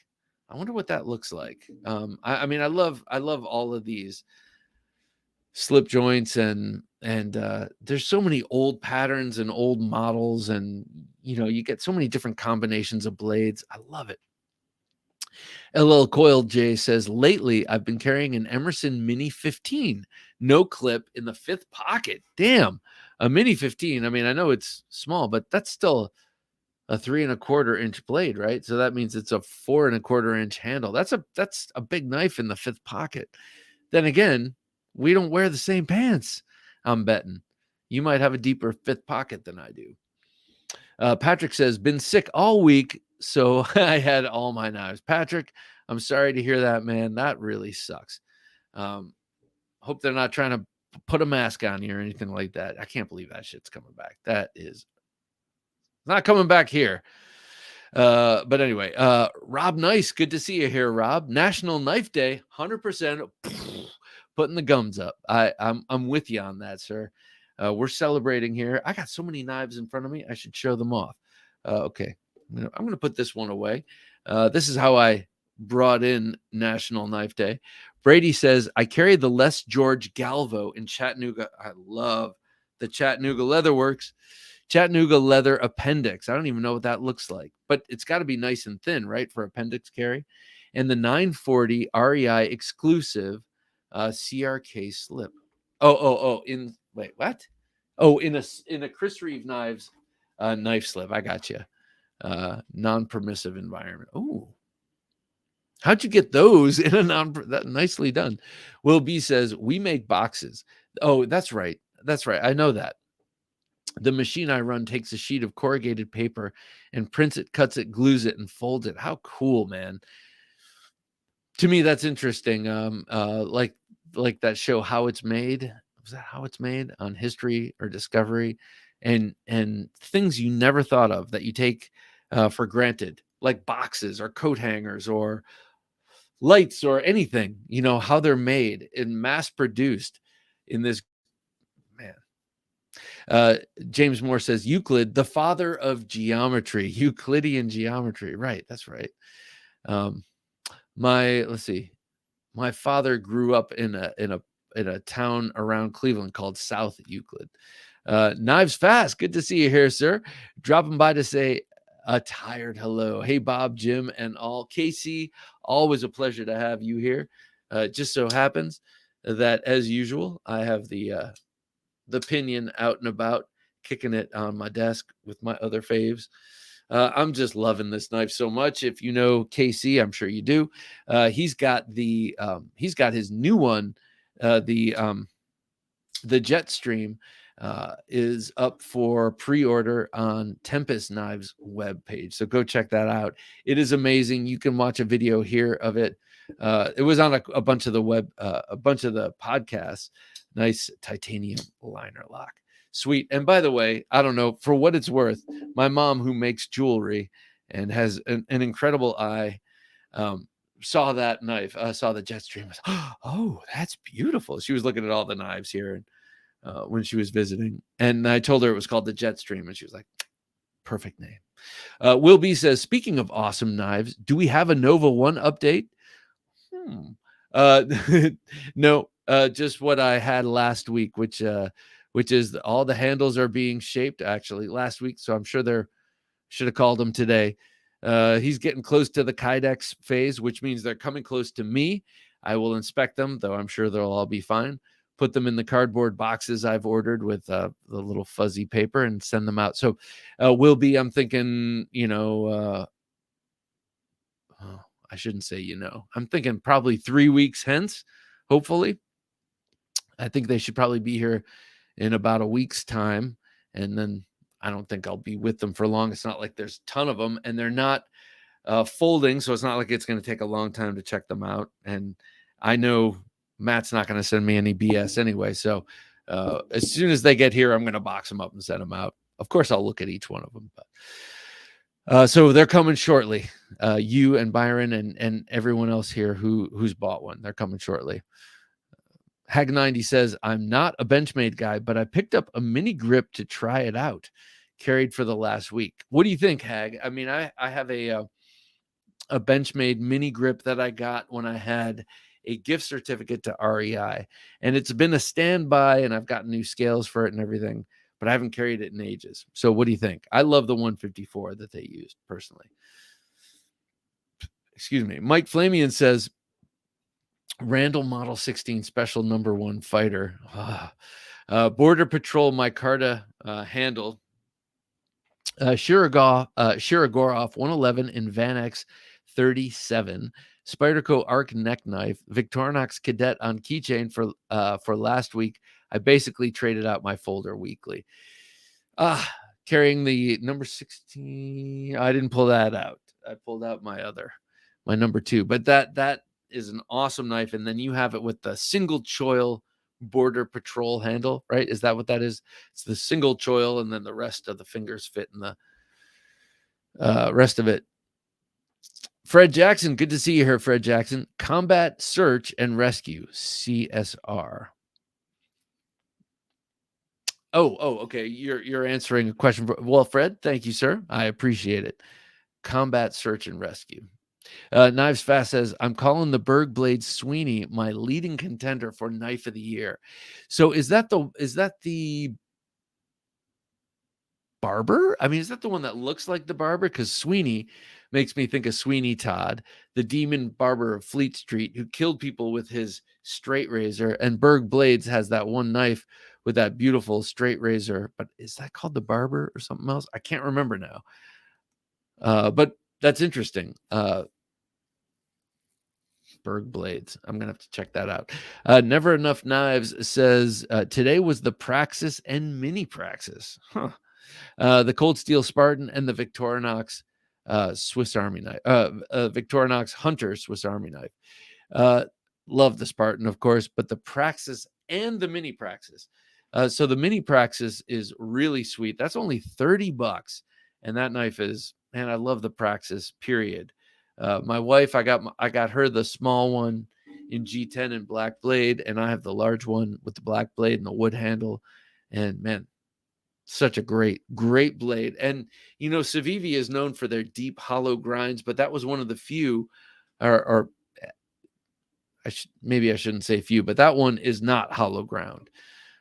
I wonder what that looks like. I mean, I love all of these slip joints, and there's so many old patterns and old models, and you get so many different combinations of blades. I love it. LL Coil J says, lately I've been carrying an Emerson Mini 15, no clip in the 5th pocket. Damn, a Mini 15. I mean, I know it's small, but that's still a 3¼ inch blade, right? So that means it's a 4¼ inch handle. That's a big knife in the 5th pocket. Then again, we don't wear the same pants, I'm betting. You might have a deeper fifth pocket than I do. Patrick says, been sick all week, so I had all my knives. Patrick, I'm sorry to hear that, man. That really sucks. Hope they're not trying to put a mask on you or anything like that. I can't believe that shit's coming back. That is not coming back here. But anyway, Rob Nice, good to see you here, Rob. National Knife Day, 100% putting the gums up. I'm with you on that, sir. We're celebrating here. I got so many knives in front of me. I should show them off. Okay. I'm going to put this one away. This is how I brought in National Knife Day. Brady says, I carry the Les George Galvo in Chattanooga. I love the Chattanooga Leatherworks. Chattanooga leather appendix. I don't even know what that looks like, but it's got to be nice and thin, right, for appendix carry. And the 940 REI exclusive CRK slip. Wait, what? Oh, in a Chris Reeve Knives knife slip. I got you. Non-permissive environment. Oh, how'd you get those in a that nicely done? Will B says, we make boxes. Oh, that's right. That's right. I know that. The machine I run takes a sheet of corrugated paper and prints it, cuts it, glues it, and folds it. How cool, man. To me, that's interesting. Like that show, How It's Made. Was that How It's Made on History or Discovery? And things you never thought of that you take for granted, like boxes or coat hangers or lights or anything, how they're made and mass produced in this, man. James Moore says, Euclid, the father of geometry, Euclidean geometry. Right. That's right. Let's see. My father grew up in a town around Cleveland called South Euclid. Knives Fast. Good to see you here, sir. Dropping by to say a tired hello. Hey, Bob, Jim, and all. Casey, always a pleasure to have you here. Just so happens that, as usual, I have the pinion out and about, kicking it on my desk with my other faves. I'm just loving this knife so much. If you know KC, I'm sure you do. He's got his new one, the Jetstream, is up for pre-order on Tempest Knives webpage. So go check that out. It is amazing. You can watch a video here of it. It was on a bunch of the podcasts. Nice titanium liner lock. Sweet. And by the way, I don't know, for what it's worth, my mom, who makes jewelry and has an incredible eye, saw that knife, saw the Jetstream. Oh, that's beautiful. She was looking at all the knives here and when she was visiting. And I told her it was called the Jetstream. And she was like, perfect name. Will B says, speaking of awesome knives, do we have a Nova 1 update? No, just what I had last week, which is all the handles are being shaped actually last week. So I'm sure should have called him today. He's getting close to the Kydex phase, which means they're coming close to me. I will inspect them, though I'm sure they'll all be fine. Put them in the cardboard boxes I've ordered with the little fuzzy paper and send them out. So will be, I'm thinking, I shouldn't say, I'm thinking probably 3 weeks hence, hopefully. I think they should probably be here in about a week's time. And then I don't think I'll be with them for long. It's not like there's a ton of them and they're not folding. So it's not like it's going to take a long time to check them out. And I know Matt's not going to send me any BS anyway. So as soon as they get here, I'm going to box them up and send them out. Of course, I'll look at each one of them. But so they're coming shortly. You and Byron and everyone else here who's bought one, they're coming shortly. Hag90 says, I'm not a Benchmade guy, but I picked up a mini grip to try it out. Carried for the last week. What do you think, Hag? I mean, I have a Benchmade mini grip that I got when I had a gift certificate to REI. And it's been a standby, and I've got new scales for it and everything, but I haven't carried it in ages. So what do you think? I love the 154 that they used personally. Excuse me. Mike Flamian says, Randall Model 16 Special number 1 fighter. Border Patrol micarta handle. Shirogorov 111 in Van X 37. Spyderco Arc neck knife. Victorinox Cadet on keychain for last week. I basically traded out my folder weekly. Carrying the number 16. I didn't pull that out. I pulled out my number 2. But that is an awesome knife. And then you have it with the single choil border patrol handle, right? Is that what that is? It's the single choil, and then the rest of the fingers fit in the rest of it. Fred Jackson, good to see you here, Fred Jackson. Combat Search and Rescue, CSR. Oh, okay. You're answering a question. Well, Fred, thank you, sir. I appreciate it. Combat Search and Rescue. Knives Fast says, I'm calling the Berg Blade Sweeney my leading contender for Knife of the Year. So is that the Barber? I mean, is that the one that looks like the Barber? Because Sweeney makes me think of Sweeney Todd, the demon barber of Fleet Street, who killed people with his straight razor. And Berg Blades has that one knife with that beautiful straight razor. But is that called the Barber or something else? I can't remember now. But that's interesting. Berg Blades. I'm going to have to check that out. Never Enough Knives says, today was the Praxis and Mini Praxis. Huh. The Cold Steel Spartan and the Victorinox Swiss Army knife. Victorinox Hunter Swiss Army knife. Love the Spartan, of course, but the Praxis and the Mini Praxis. So the Mini Praxis is really sweet. That's only $30. And that knife is, man, I love the Praxis, period. My wife, I got her the small one in G10 and black blade, and I have the large one with the black blade and the wood handle. And man, such a great blade. And you know, Civivi is known for their deep hollow grinds, but that was one of the few, or maybe I shouldn't say few, but that one is not hollow ground,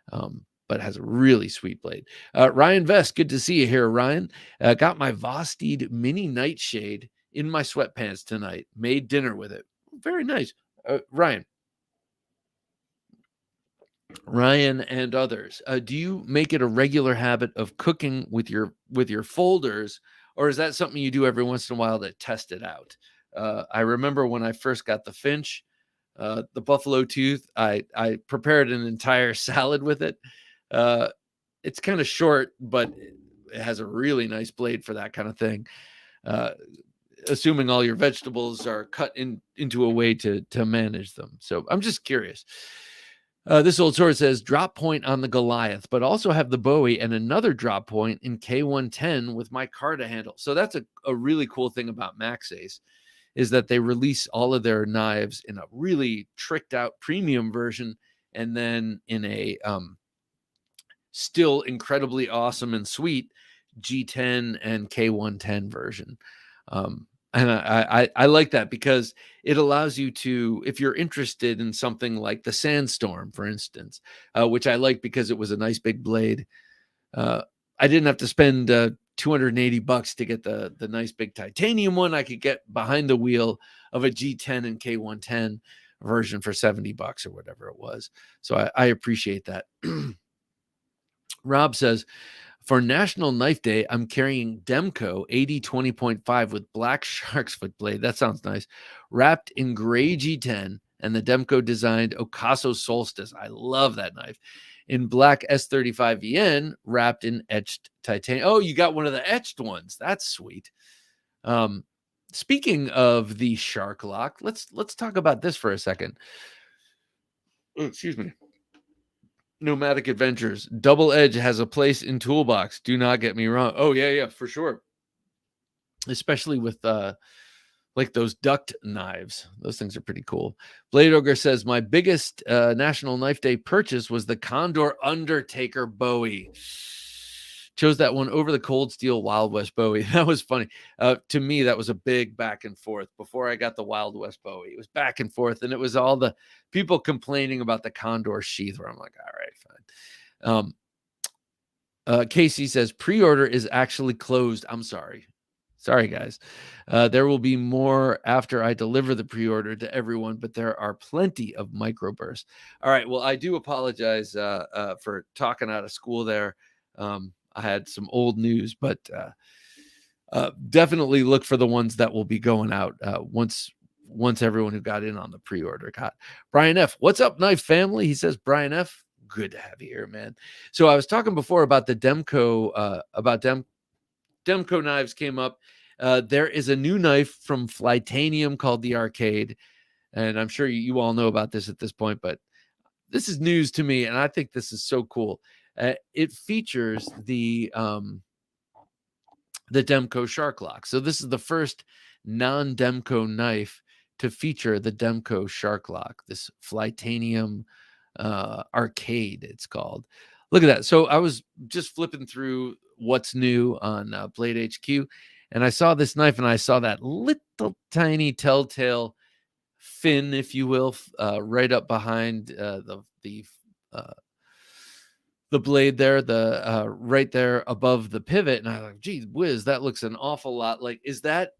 but has a really sweet blade. Ryan Vest, good to see you here, Ryan. Got my Vosteed mini nightshade in my sweatpants tonight. Made dinner with it. Very nice. Ryan and others, do you make it a regular habit of cooking with your folders, or is that something you do every once in a while to test it out? I remember when I first got the Finch, the Buffalo Tooth, I prepared an entire salad with it. It's kind of short, but it has a really nice blade for that kind of thing. Assuming all your vegetables are cut into a way to manage them. So I'm just curious. This old sword says, drop point on the Goliath, but also have the Bowie and another drop point in K110 with my Carta handle. So that's a really cool thing about Maxace, is that they release all of their knives in a really tricked out premium version, and then in a still incredibly awesome and sweet G10 and K110 version. And I like that because it allows you to, if you're interested in something like the Sandstorm, for instance, which I like because it was a nice big blade. I didn't have to spend $280 to get the nice big titanium one. I could get behind the wheel of a G10 and K110 version for $70 or whatever it was. So I appreciate that. Rob says, for National Knife Day, I'm carrying DeMarco 80-20.5 with black shark's foot blade. That sounds nice. Wrapped in gray G10 and the DeMarco designed Ocaso Solstice. I love that knife. In black S35VN, wrapped in etched titanium. Oh, you got one of the etched ones. That's sweet. Speaking of the Shark Lock, let's talk about this for a second. Oh, excuse me. Nomadic Adventures. Double Edge has a place in Toolbox. Do not get me wrong. Oh, yeah, for sure. Especially with like those duct knives. Those things are pretty cool. Blade Ogre says, my biggest National Knife Day purchase was the Condor Undertaker Bowie. Chose that one over the Cold Steel Wild West Bowie. That was funny. To me, that was a big back and forth. Before I got the Wild West Bowie, it was back and forth, and it was all the people complaining about the Condor sheath, where I'm like, all right, fine. Casey says, pre-order is actually closed. I'm sorry. Sorry, guys. There will be more after I deliver the pre-order to everyone, but there are plenty of microbursts. All right. Well, I do apologize for talking out of school there. I had some old news, but definitely look for the ones that will be going out once everyone who got in on the pre-order got. Brian F., what's up, Knife family? He says, Brian F., good to have you here, man. So I was talking before about the Demco, Demco knives came up. There is a new knife from Flytanium called the Arcade, and I'm sure you all know about this at this point, but this is news to me, and I think this is so cool. It features the Demco Shark Lock. So this is the first non-Demco knife to feature the Demco Shark Lock, this Flytanium Arcade, it's called. Look at that. So I was just flipping through what's new on Blade HQ, and I saw this knife, and I saw that little tiny telltale fin, if you will, right up behind the blade there, the right there above the pivot, and I was like, geez whiz, that looks an awful lot like, is that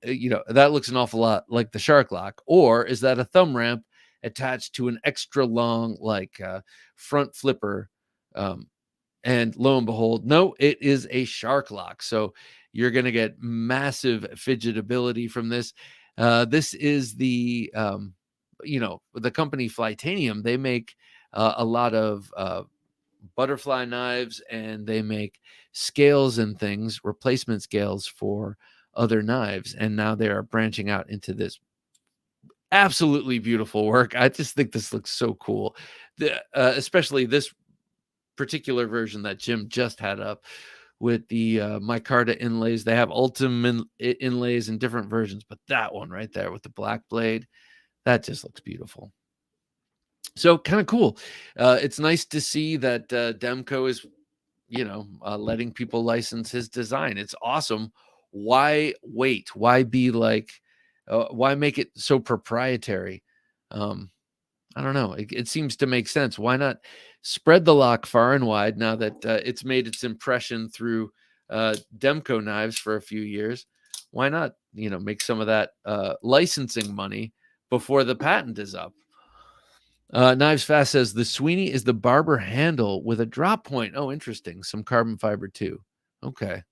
that looks an awful lot like the Shark Lock, or is that a thumb ramp attached to an extra long like front flipper? And lo and behold, no, it is a Shark Lock. So you're going to get massive fidgetability from this. This is the the company Flytanium. They make a lot of butterfly knives, and they make scales and things, replacement scales for other knives. And now they are branching out into this absolutely beautiful work. I just think this looks so cool. Especially this particular version that Jim just had up with the micarta inlays. They have ultimate inlays in different versions, but that one right there with the black blade, that just looks beautiful. So kind of cool. It's nice to see that Demco is, letting people license his design. It's awesome. Why wait? Why be like, why make it so proprietary? I don't know. It seems to make sense. Why not spread the lock far and wide now that it's made its impression through Demco knives for a few years? Why not, make some of that licensing money before the patent is up? Knives Fast says the Sweeney is the barber handle with a drop point. Oh, interesting. Some carbon fiber too. Okay.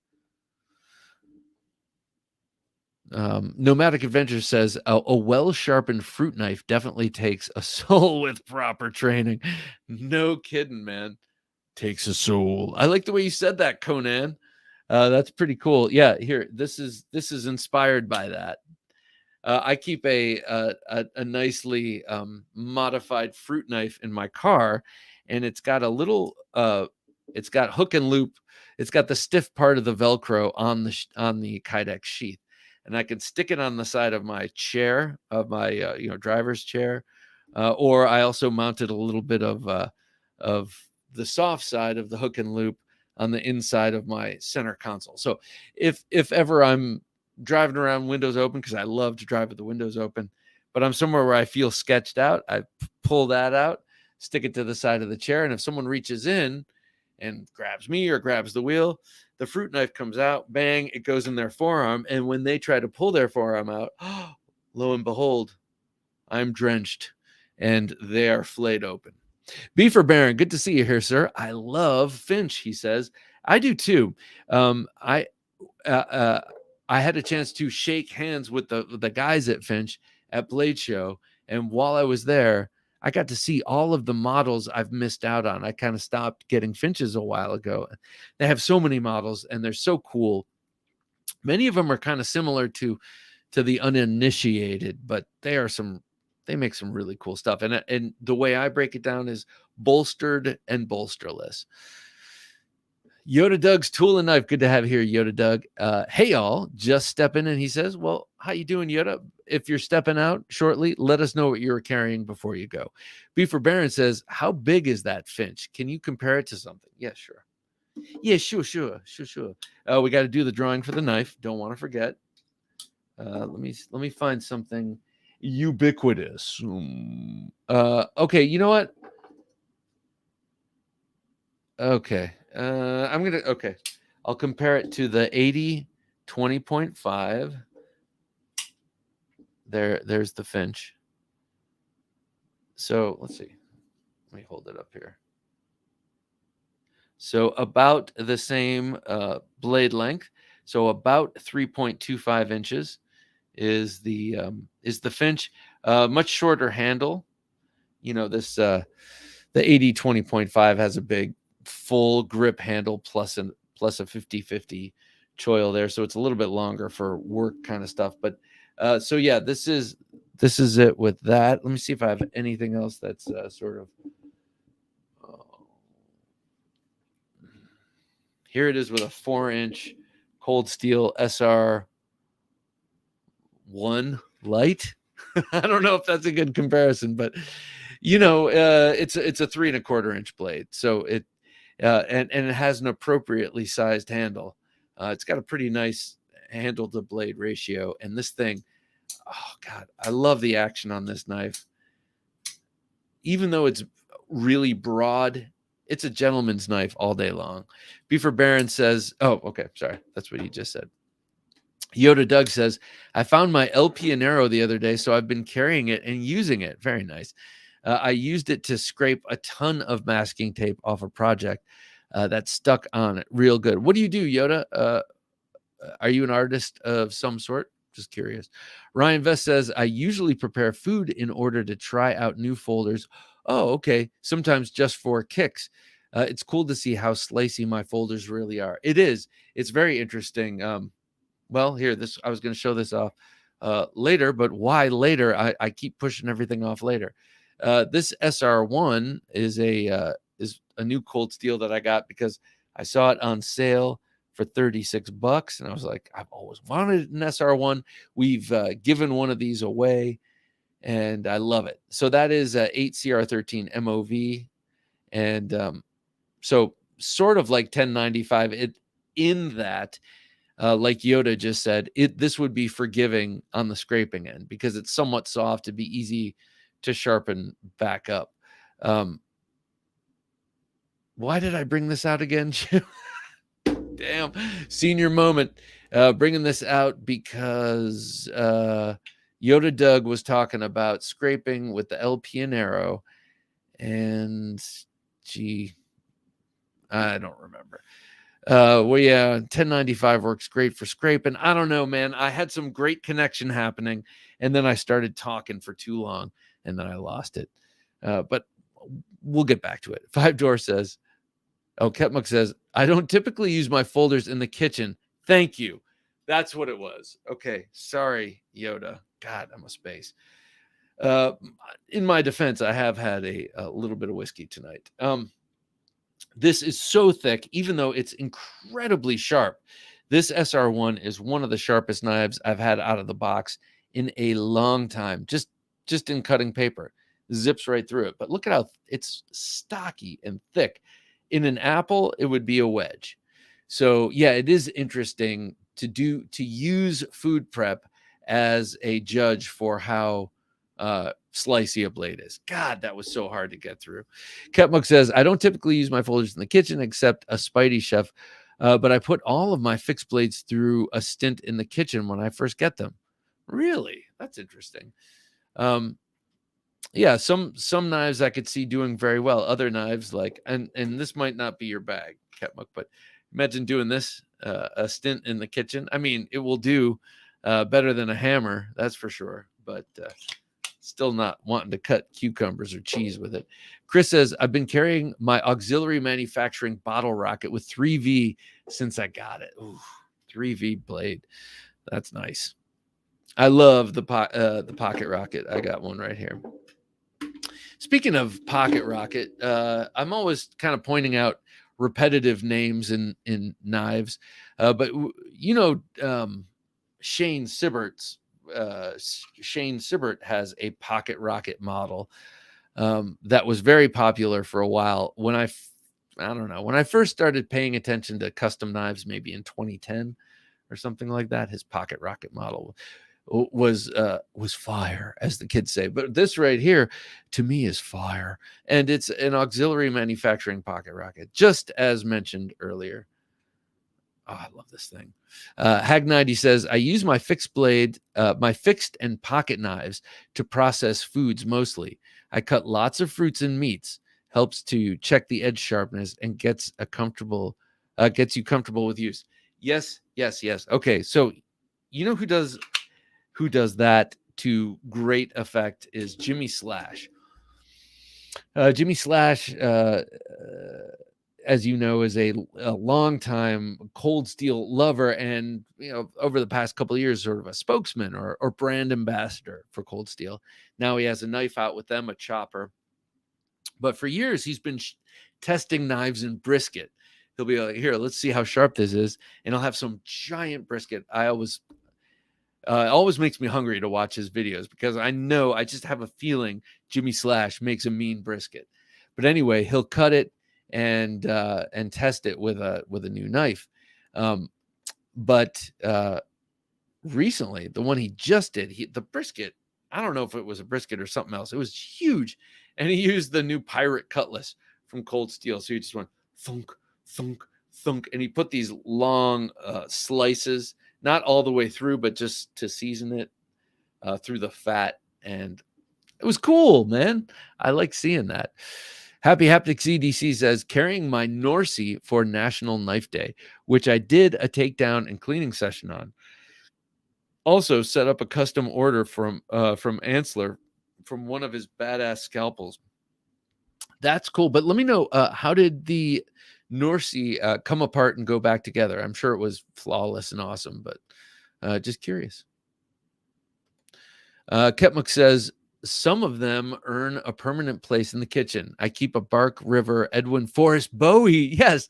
Nomadic Adventure says a well-sharpened fruit knife definitely takes a soul with proper training. No kidding, man. Takes a soul. I like the way you said that, Conan. That's pretty cool. Yeah, here, this is inspired by that. I keep a nicely modified fruit knife in my car, and it's got a little it's got hook and loop. It's got the stiff part of the Velcro on the Kydex sheath, and I can stick it on the side of my chair, of my driver's chair, or I also mounted a little bit of the soft side of the hook and loop on the inside of my center console. So if ever I'm driving around windows open, because I love to drive with the windows open, but I'm somewhere where I feel sketched out, I pull that out, stick it to the side of the chair, and if someone reaches in and grabs me or grabs the wheel, the fruit knife comes out, bang, it goes in their forearm, and when they try to pull their forearm out, lo and behold, I'm drenched and they are flayed open. Beaver Baron, good to see you here, sir. I love Finch, he says. I do too. I had a chance to shake hands with the guys at Finch at Blade Show, and while I was there, I got to see all of the models I've missed out on. I kind of stopped getting Finches a while ago. They have so many models, and they're so cool. Many of them are kind of similar to the uninitiated, but they make some really cool stuff. And the way I break it down is bolstered and bolsterless. Yoda Doug's Tool and Knife. Good to have here, Yoda Doug. Hey, y'all, just stepping in. He says, well, how you doing, Yoda? If you're stepping out shortly, let us know what you're carrying before you go. Beaver Baron says, how big is that Finch? Can you compare it to something? Yeah, sure. Yeah, sure. We got to do the drawing for the knife. Don't want to forget. Let me find something ubiquitous. Okay, you know what? Okay. I'll compare it to the 80 20.5. There's the Finch. So let's see. Let me hold it up here. So about the same blade length. So about 3.25 inches is the Finch. Much shorter handle. This The 80-20.5 has a big full grip handle plus a 50-50 choil there, so it's a little bit longer for work kind of stuff. But so yeah, this is it with that. Let me see if I have anything else that's sort of here it is with a 4-inch cold steel SR1 light. I don't know if that's a good comparison, but it's a 3¼ inch blade, so it and it has an appropriately sized handle. It's got a pretty nice handle to blade ratio, and this thing, oh god, I love the action on this knife. Even though it's really broad, it's a gentleman's knife all day long. Beaver Baron says, oh, okay, sorry, that's what he just said. Yoda Doug says, I found my El Pionero the other day, so I've been carrying it and using it. Very nice. I used it to scrape a ton of masking tape off a project that stuck on it real good. What do you do, Yoda? Are you an artist of some sort? Just curious. Ryan Vest says, I usually prepare food in order to try out new folders. Oh, okay. Sometimes just for kicks. It's cool to see how slicey my folders really are. It is. It's very interesting. Well, here, I was going to show this off later, but why later? I keep pushing everything off later. This SR1 is a new cold steel that I got because I saw it on sale for $36, and I was like, I've always wanted an SR1. We've given one of these away, and I love it. So that is 8CR13 MOV, and so sort of like 1095. It in that. Like Yoda just said, this would be forgiving on the scraping end because it's somewhat soft to be easy to sharpen back up. Why did I bring this out again, Jim? Damn, senior moment. Bringing this out because Yoda Doug was talking about scraping with the El Pionero, and gee, I don't remember. Well, yeah, 1095 works great for scraping. I don't know, man. I had some great connection happening, and then I started talking for too long, and then I lost it. But we'll get back to it. Five Door says, Ketmuk says, I don't typically use my folders in the kitchen. Thank you. That's what it was. Okay. Sorry, Yoda. God, I'm a space. In my defense, I have had a little bit of whiskey tonight. This is so thick, even though it's incredibly sharp. This SR1 is one of the sharpest knives I've had out of the box in a long time, just in cutting paper. Zips right through it. But look at how it's stocky and thick. In an apple, it would be a wedge. So yeah, it is interesting to use food prep as a judge for how slicey a blade is. God, that was so hard to get through. Ketmuk says, I don't typically use my folders in the kitchen except a Spidey chef, but I put all of my fixed blades through a stint in the kitchen when I first get them. Really? That's interesting. Yeah, some knives I could see doing very well. Other knives like, and this might not be your bag, Ketmuk, but imagine doing this, a stint in the kitchen. I mean, it will do better than a hammer, that's for sure, but still not wanting to cut cucumbers or cheese with it. Chris says, I've been carrying my auxiliary manufacturing bottle rocket with 3V since I got it. Ooh, 3V blade. That's nice. I love the pocket rocket. I got one right here. Speaking of pocket rocket, I'm always kind of pointing out repetitive names in knives, but Shane Sibbert has a pocket rocket model that was very popular for a while. When I first started paying attention to custom knives, maybe in 2010 or something like that, his pocket rocket model was fire, as the kids say. But this right here to me is fire, and it's an auxiliary manufacturing pocket rocket, just as mentioned earlier. Oh, I love this thing. Hag90 says, I use my fixed and pocket knives to process foods mostly. I cut lots of fruits and meats, helps to check the edge sharpness, and gets you comfortable with use. Yes. Okay, so you know who does that to great effect is Jimmy Slash. Jimmy Slash, as you know, is a long-time Cold Steel lover, and over the past couple of years, sort of a spokesman or brand ambassador for Cold Steel. Now he has a knife out with them, a chopper. But for years, he's been testing knives in brisket. He'll be like, "Here, let's see how sharp this is," and he'll have some giant brisket. It always makes me hungry to watch his videos because I just have a feeling Jimmy Slash makes a mean brisket. But anyway, he'll cut it and test it with a new knife. But recently, the one he just did, the brisket, I don't know if it was a brisket or something else. It was huge, and he used the new Pirate Cutlass from Cold Steel. So he just went thunk, thunk, thunk, and he put these long slices, not all the way through, but just to season it through the fat. And it was cool, man. I like seeing that. Happy Haptic CDC says, carrying my Norcy for National Knife Day, which I did a takedown and cleaning session on. Also set up a custom order from Ansler from one of his badass scalpels. That's cool. But let me know, how did the Norcy come apart and go back together? I'm sure it was flawless and awesome, but just curious. Ketmuk says, some of them earn a permanent place in the kitchen. I keep a Bark River Edwin Forrest Bowie, yes,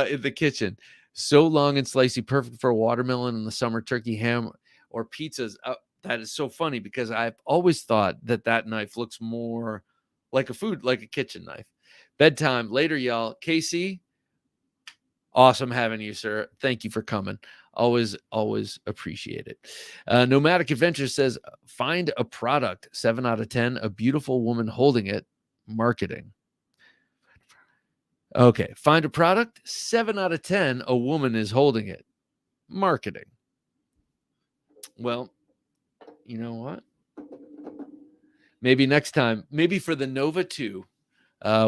in the kitchen. So long and slicey, perfect for a watermelon in the summer, turkey ham, or pizzas. That is so funny because I've always thought that knife looks more like a kitchen knife. Bedtime later, y'all. KC, awesome having you, sir. Thank you for coming. Always appreciate it. Nomadic Adventure says, find a product, 7 out of 10, a beautiful woman holding it, marketing. Okay, find a product, 7 out of 10, a woman is holding it, marketing. Well, you know what? Maybe next time, maybe for the Nova 2,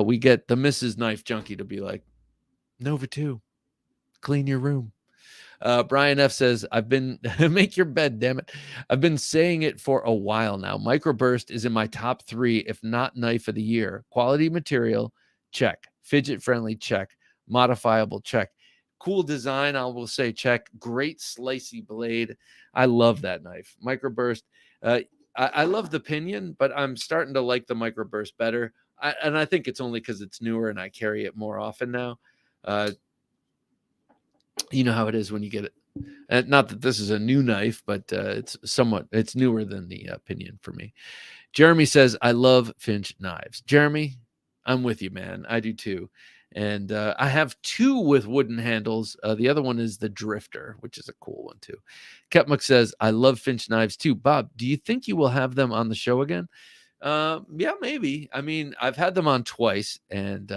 we get the Mrs. Knife Junkie to be like, Nova 2, clean your room. Brian F says, I've been make your bed, damn it. I've been saying it for a while now. Microburst is in my top 3, if not knife of the year. Quality material, check. Fidget friendly, check. Modifiable, check. Cool design, I will say check. Great slicey blade. I love that knife. Microburst. I love the pinion, but I'm starting to like the Microburst better. And I think it's only because it's newer and I carry it more often now. You know how it is when you get it. And not that this is a new knife, but it's newer than the pinion for me. Jeremy says, I love Finch knives. Jeremy, I'm with you, man. I do too. And I have 2 with wooden handles. The other one is the Drifter, which is a cool one too. Ketmuk says, I love Finch knives too. Bob, do you think you will have them on the show again? Yeah, maybe. I mean, I've had them on twice, and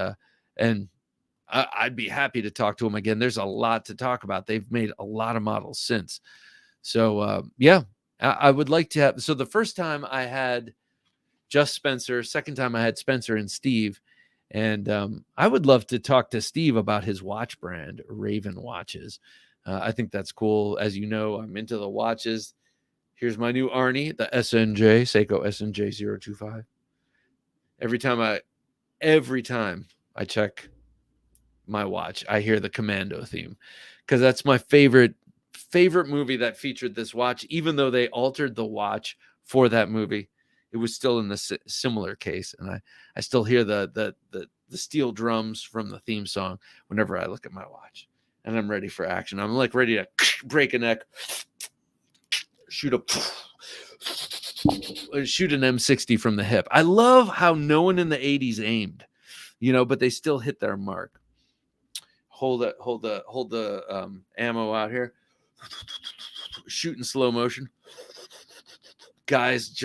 I'd be happy to talk to them again. There's a lot to talk about. They've made a lot of models since. So, yeah, I would like to have. So the first time I had just Spencer, second time I had Spencer and Steve. And I would love to talk to Steve about his watch brand, Raven Watches. I think that's cool. As you know, I'm into the watches. Here's my new Arnie, the SNJ, Seiko SNJ 025. Every time I check my watch, I hear the Commando theme because that's my favorite movie that featured this watch. Even though they altered the watch for that movie, it was still in the similar case, and I still hear the steel drums from the theme song whenever I look at my watch, and I'm ready for action. I'm like ready to break a neck, shoot an M60 from the hip. I love how no one in the 80s aimed, but they still hit their mark. Hold the ammo out here. Shoot in slow motion. Guys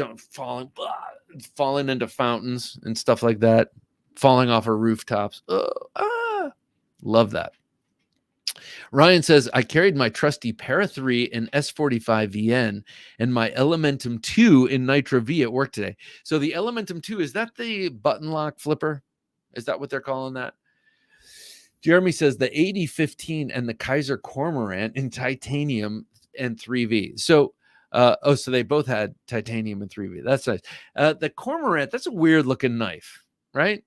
falling into fountains and stuff like that, falling off of rooftops. Love that. Ryan says, I carried my trusty Para 3 in S45 VN and my Elementum 2 in Nitro V at work today. So the Elementum 2, is that the button lock flipper? Is that what they're calling that? Jeremy says the 8015 and the Kaiser Cormorant in titanium and 3V. So so they both had titanium and 3V. That's nice. The Cormorant, that's a weird looking knife, right?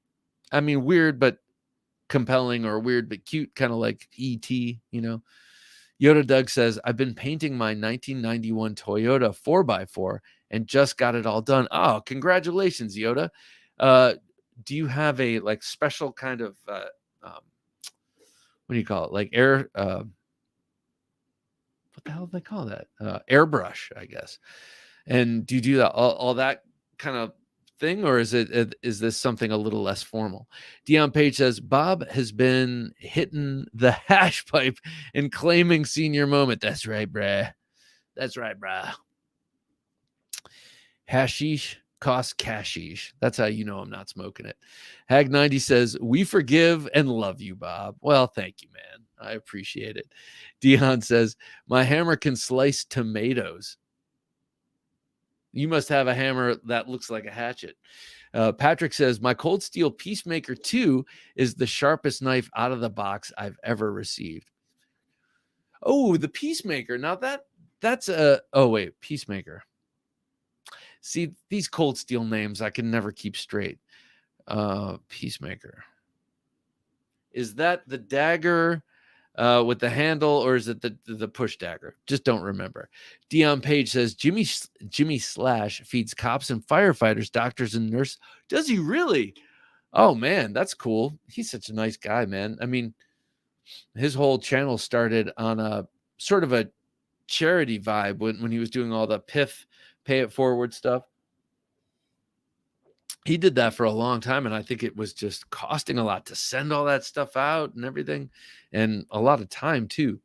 I mean, weird but compelling, or weird but cute, kind of like E.T., you know. Yoda Doug says, I've been painting my 1991 Toyota 4x4 and just got it all done. Oh, congratulations, Yoda. Do you have a like special kind of what do you call it? Like air what the hell do they call that? Airbrush, I guess. And do you do that all that kind of thing, or is this something a little less formal? Dion Page says Bob has been hitting the hash pipe and claiming senior moment. That's right, bruh. That's right, bruh. Hashish costs cashish. That's how you know I'm not smoking it. Hag 90 says, we forgive and love you, Bob. Well, thank you, man. I appreciate it. Dion says, my hammer can slice tomatoes. You must have a hammer that looks like a hatchet. Patrick says, my Cold Steel Peacemaker 2 is the sharpest knife out of the box I've ever received. Oh, the Peacemaker. Now that's a, oh wait, Peacemaker. See, these Cold Steel names I can never keep straight. Peacemaker. Is that the dagger with the handle, or is it the push dagger? Just don't remember. Dion Page says Jimmy Slash feeds cops and firefighters, doctors and nurses. Does he really? Oh man, that's cool. He's such a nice guy, man. I mean, his whole channel started on a sort of a charity vibe when he was doing all the PIF, pay it forward stuff. He did that for a long time, and I think it was just costing a lot to send all that stuff out and everything, and a lot of time too.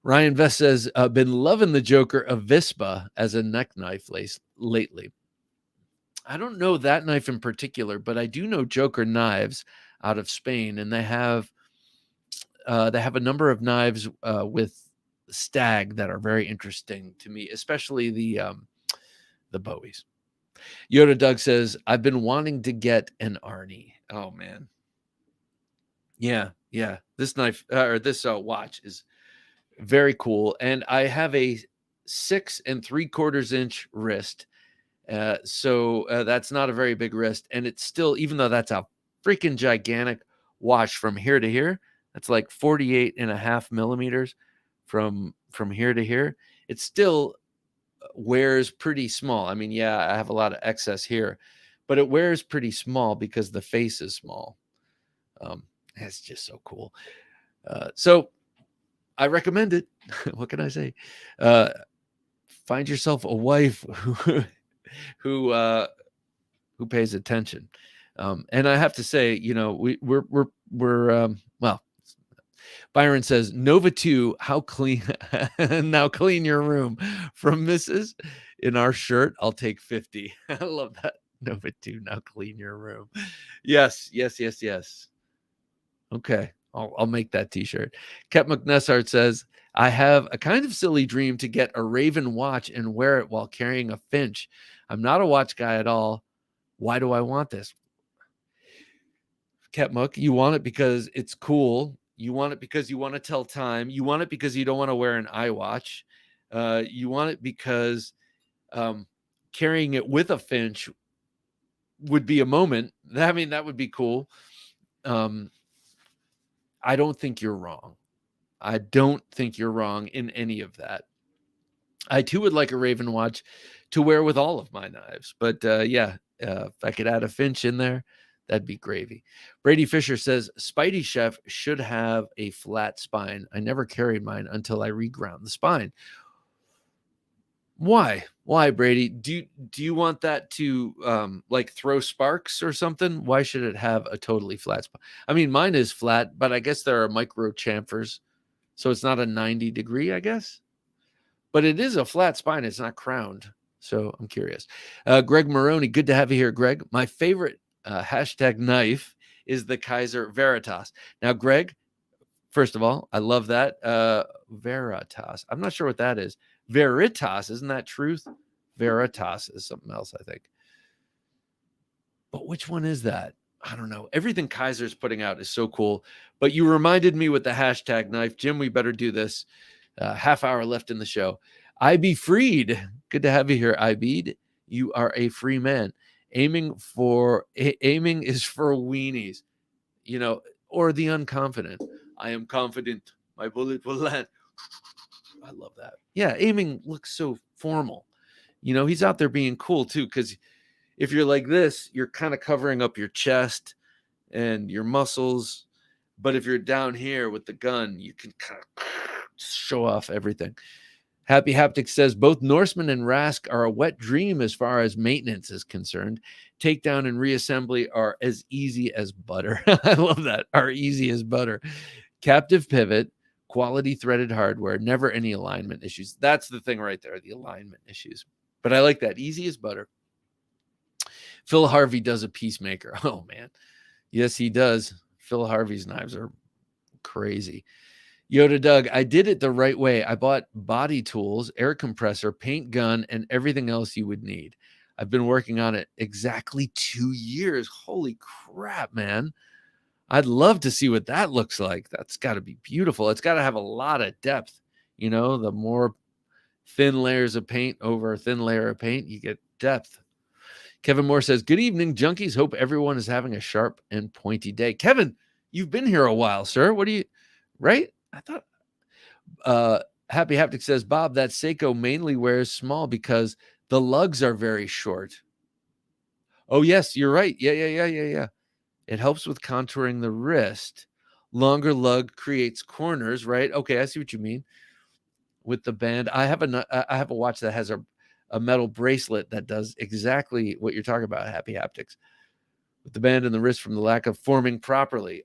Ryan Vest says, been loving the Joker Avispa as a neck knife lately. I don't know that knife in particular, but I do know Joker knives out of Spain, and they have a number of knives with stag that are very interesting to me, especially the Bowies. Yoda Doug says, I've been wanting to get an Arnie. Oh man. Yeah. This knife or this watch is very cool. And I have a 6 3/4 inch wrist. So that's not a very big wrist. And it's still, even though that's a freaking gigantic watch from here to here, that's like 48.5 millimeters from here to here. It still wears pretty small. I mean, yeah, I have a lot of excess here, but it wears pretty small because the face is small. It's just so cool. So I recommend it. What can I say? Find yourself a wife who pays attention. And I have to say, you know, we're well, Byron says, Nova 2, how clean, now clean your room. From Mrs. in our shirt, I'll take 50. I love that. Nova 2, now clean your room. Yes. Okay, I'll make that t-shirt. Ket McNessart says, I have a kind of silly dream to get a Raven watch and wear it while carrying a Finch. I'm not a watch guy at all. Why do I want this? Ket Muck, you want it because it's cool. You want it because you want to tell time. You want it because you don't want to wear an iWatch. You want it because carrying it with a Finch would be a moment. I mean, that would be cool. I don't think you're wrong. I don't think you're wrong in any of that. I too would like a Raven watch to wear with all of my knives. But if I could add a Finch in there, that'd be gravy. Brady Fisher says, Spidey Chef should have a flat spine. I never carried mine until I reground the spine. Why, Brady? Do you want that to like throw sparks or something? Why should it have a totally flat spine? I mean, mine is flat, but I guess there are micro chamfers, so it's not a 90 degree, I guess. But it is a flat spine. It's not crowned. So I'm curious. Greg Maroney, good to have you here, Greg. My favorite hashtag knife is the Kaiser Veritas. Now, Greg, first of all, I love that. Veritas. I'm not sure what that is. Veritas, isn't that truth? Veritas is something else, I think. But which one is that? I don't know. Everything Kaiser's putting out is so cool. But you reminded me with the hashtag knife. Jim, we better do this. Half hour left in the show. IB Freed. Good to have you here, IB. You are a free man. Aiming is for weenies, or the unconfident. I am confident my bullet will land. I love that. Yeah, aiming looks so formal. He's out there being cool too, because if you're like this, you're kind of covering up your chest and your muscles. But if you're down here with the gun, you can kind of show off everything. Happy Haptic says both Norseman and Rask are a wet dream as far as maintenance is concerned. Takedown and reassembly are as easy as butter. I love that. Are easy as butter. Captive pivot, quality threaded hardware, never any alignment issues. That's the thing right there, the alignment issues. But I like that. Easy as butter. Phil Harvey does a Peacemaker. Oh, man. Yes, he does. Phil Harvey's knives are crazy. Yoda Doug, I did it the right way. I bought body tools, air compressor, paint gun, and everything else you would need. I've been working on it exactly 2 years. Holy crap, man. I'd love to see what that looks like. That's got to be beautiful. It's got to have a lot of depth. The more thin layers of paint over a thin layer of paint, you get depth. Kevin Moore says, good evening, junkies. Hope everyone is having a sharp and pointy day. Kevin, you've been here a while, sir. What do you, right? I thought, Happy Haptic says, Bob, that Seiko mainly wears small because the lugs are very short. Oh, yes, you're right. Yeah. It helps with contouring the wrist. Longer lug creates corners, right? Okay, I see what you mean. With the band, I have a watch that has a metal bracelet that does exactly what you're talking about, Happy Haptics. With the band and the wrist from the lack of forming properly.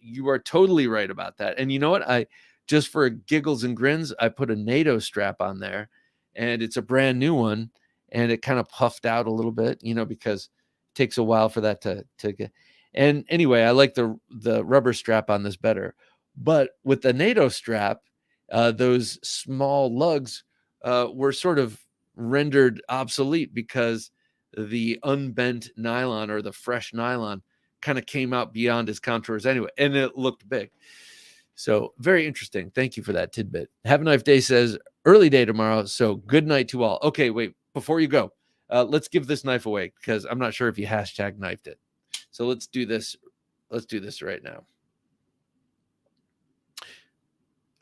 You are totally right about that. And you know what? Just for giggles and grins, I put a NATO strap on there, and it's a brand new one, and it kind of puffed out a little bit, because it takes a while for that to get. And anyway, I like the rubber strap on this better. But with the NATO strap, those small lugs were sort of rendered obsolete because the unbent nylon or the fresh nylon kind of came out beyond his contours anyway, and it looked big. So very interesting. Thank you for that tidbit. Have a Knife Day says early day tomorrow. So good night to all. Okay, wait, before you go, let's give this knife away because I'm not sure if you hashtag knifed it. So let's do this. Let's do this right now.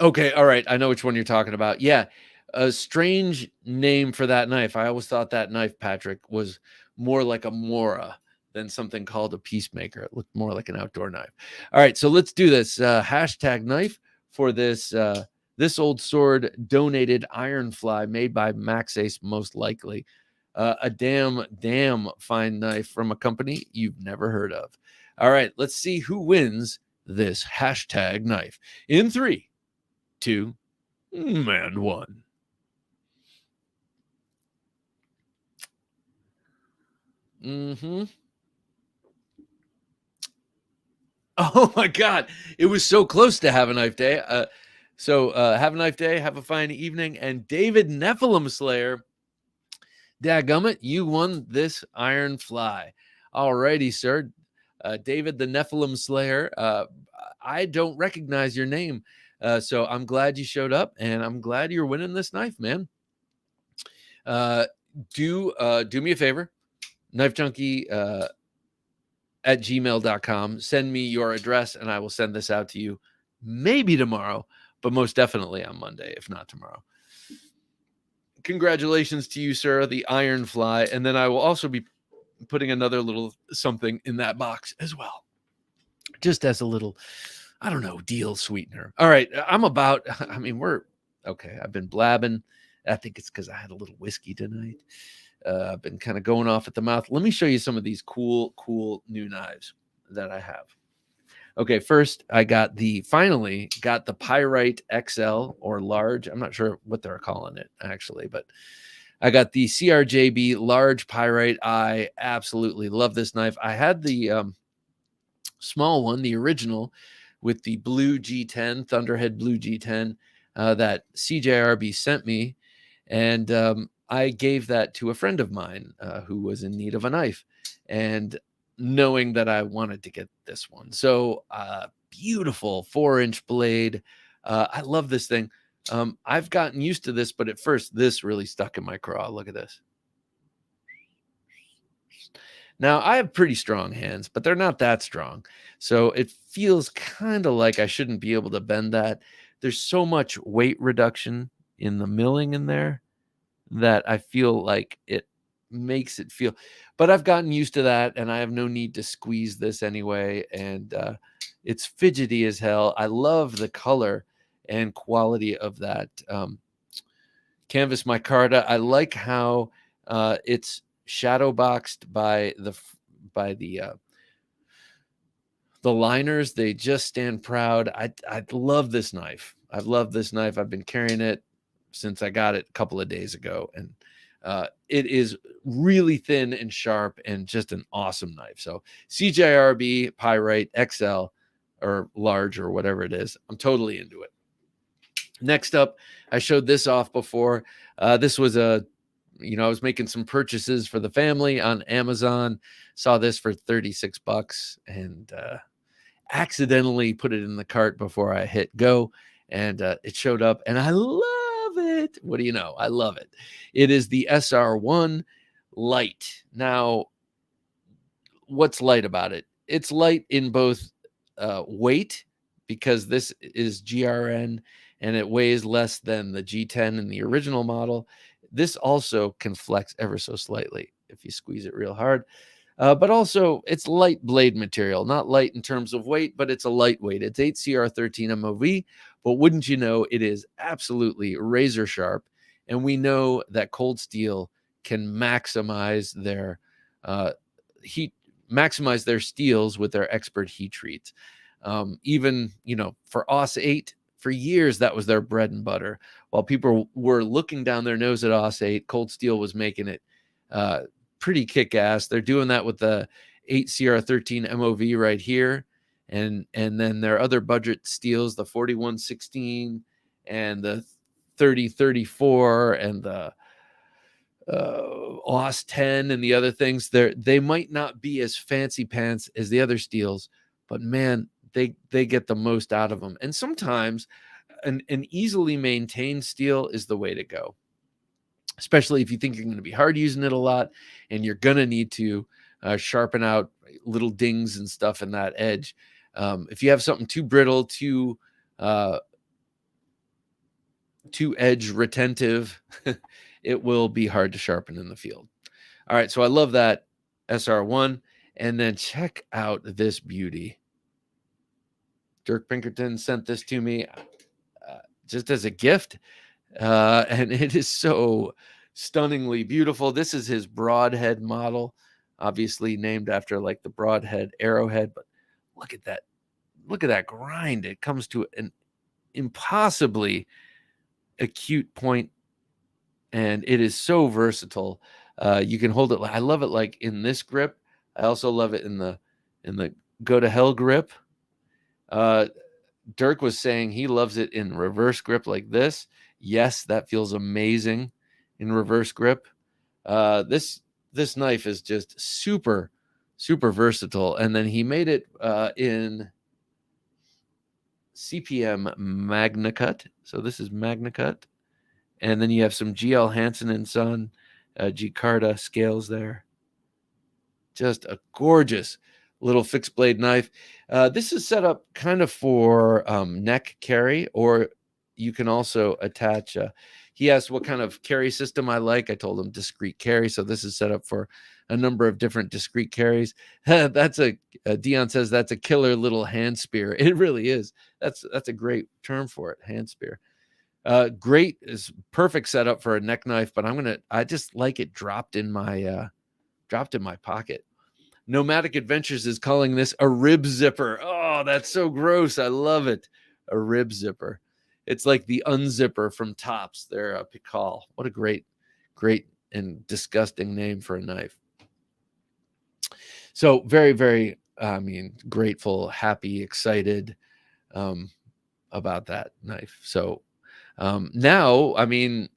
Okay. All right. I know which one you're talking about. Yeah. A strange name for that knife. I always thought that knife, Patrick, was more like a Mora than something called a Peacemaker. It looked more like an outdoor knife. All right. So let's do this. Hashtag knife for this, this old sword donated iron fly made by Max Ace, most likely. A damn fine knife from a company you've never heard of. All right, let's see who wins this hashtag knife in 3, 2, and 1. Oh my God, it was so close to Have a Knife Day. So have a knife day, have a fine evening, and David Nephilim Slayer. Dadgummit, you won this iron fly. All righty, sir. David the Nephilim Slayer. I don't recognize your name. So I'm glad you showed up, and I'm glad you're winning this knife, man. Do me a favor. Knife Junkie at gmail.com. Send me your address, and I will send this out to you maybe tomorrow, but most definitely on Monday, if not tomorrow. Congratulations to you, sir, the iron fly. And then I will also be putting another little something in that box as well, just as a little, I don't know, deal sweetener. All right. We're okay. I've been blabbing. I think it's because I had a little whiskey tonight. I've been kind of going off at the mouth. Let me show you some of these cool new knives that I have. Okay, first I finally got the Pyrite XL or large. I'm not sure what they're calling it actually, but I got the CRJB large Pyrite. I absolutely love this knife. I had the small one, the original, with the blue G10, Thunderhead blue G10 that CJRB sent me, and I gave that to a friend of mine who was in need of a knife, and knowing that I wanted to get this one. So beautiful 4-inch blade. I love this thing. I've gotten used to this, but at first this really stuck in my craw. Look at this. Now, I have pretty strong hands, but they're not that strong. So it feels kind of like I shouldn't be able to bend that. There's so much weight reduction in the milling in there that I feel like it makes it feel, but I've gotten used to that and I have no need to squeeze this anyway. And it's fidgety as hell. I love the color and quality of that canvas micarta. I like how it's shadow boxed by the liners. They just stand proud. I love this knife. I've loved this knife. I've been carrying it since I got it a couple of days ago, and it is really thin and sharp and just an awesome knife. So CJRB Pyrite XL or large or whatever it is, I'm totally into it. Next up, I showed this off before. This was I was making some purchases for the family on Amazon, saw this for 36 bucks and accidentally put it in the cart before I hit go, and it showed up and I love it. What do you know? I love it. It is the SR1 Light. Now, what's light about it? It's light in both weight, because this is GRN and it weighs less than the G10 in the original model. This also can flex ever so slightly if you squeeze it real hard. But also it's light blade material, not light in terms of weight, but it's a lightweight. It's 8CR13 MOV, but wouldn't you know, it is absolutely razor sharp. And we know that cold steel can maximize their maximize their steels with their expert heat treats. Even, for AUS 8, for years, that was their bread and butter. While people were looking down their nose at AUS 8, Cold Steel was making it pretty kick-ass. They're doing that with the 8CR13 MOV right here. And then their other budget steels, the 4116 and the 3034 and the AUS 10 and the other things. They might not be as fancy pants as the other steels, but man, they get the most out of them. And sometimes an easily maintained steel is the way to go, especially if you think you're going to be hard using it a lot and you're going to need to sharpen out little dings and stuff in that edge. If you have something too brittle, too edge retentive, it will be hard to sharpen in the field. All right, so I love that SR1. And then check out this beauty. Dirk Pinkerton sent this to me just as a gift, and it is so stunningly beautiful. This is his broadhead model, obviously named after like the broadhead arrowhead, but look at that. Look at that grind. It comes to an impossibly acute point, and it is so versatile. You can hold it. I love it like in this grip. I also love it in the go to hell grip. Dirk was saying he loves it in reverse grip like this. Yes, that feels amazing in reverse grip. This knife is just super, super versatile. And then he made it in CPM Magna Cut. So this is Magna Cut. And then you have some GL Hansen and Son Gicarta scales there. Just a gorgeous little fixed blade knife. This is set up kind of for neck carry, or you can also attach. He asked what kind of carry system I like. I told him discrete carry. So this is set up for a number of different discrete carries. Dion says that's a killer little hand spear. It really is. That's a great term for it, hand spear. Great, is perfect setup for a neck knife, but I just like it dropped in my pocket. Nomadic Adventures is calling this a rib zipper. Oh, that's so gross. I love it. A rib zipper. It's like the unzipper from Tops. They're Pical. What a great and disgusting name for a knife. So very, very, grateful, happy, excited about that knife. So now,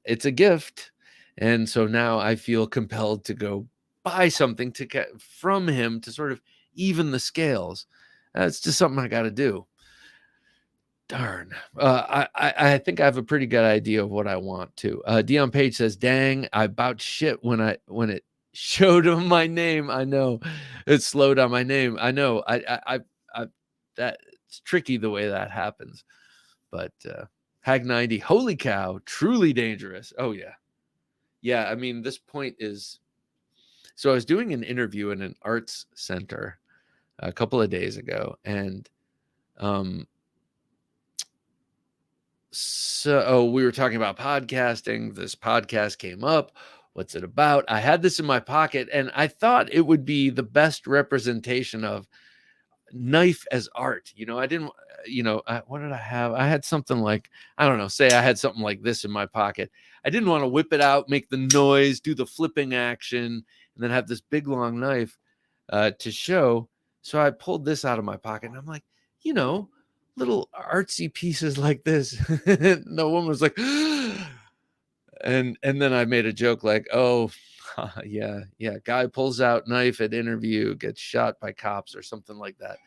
it's a gift. And so now I feel compelled to go buy something from him to sort of even the scales. It's just something I got to do. Darn. I think I have a pretty good idea of what I want to. Dion Page says, dang, I about shit when it Showed him my name. I know. It slowed on my name. I know. I that's tricky the way that happens. But Hag 90, holy cow, truly dangerous. Oh yeah. Yeah, I mean, this point is, so I was doing an interview in an arts center a couple of days ago, and so we were talking about podcasting. This podcast came up. What's it about? I had this in my pocket, and I thought it would be the best representation of knife as art. I didn't, what did I have? I had something like, I don't know, say I had something like this in my pocket. I didn't want to whip it out, make the noise, do the flipping action, and then have this big long knife to show. So I pulled this out of my pocket, and I'm like, little artsy pieces like this. The woman was like, and then I made a joke like, oh, yeah, guy pulls out knife at interview, gets shot by cops or something like that,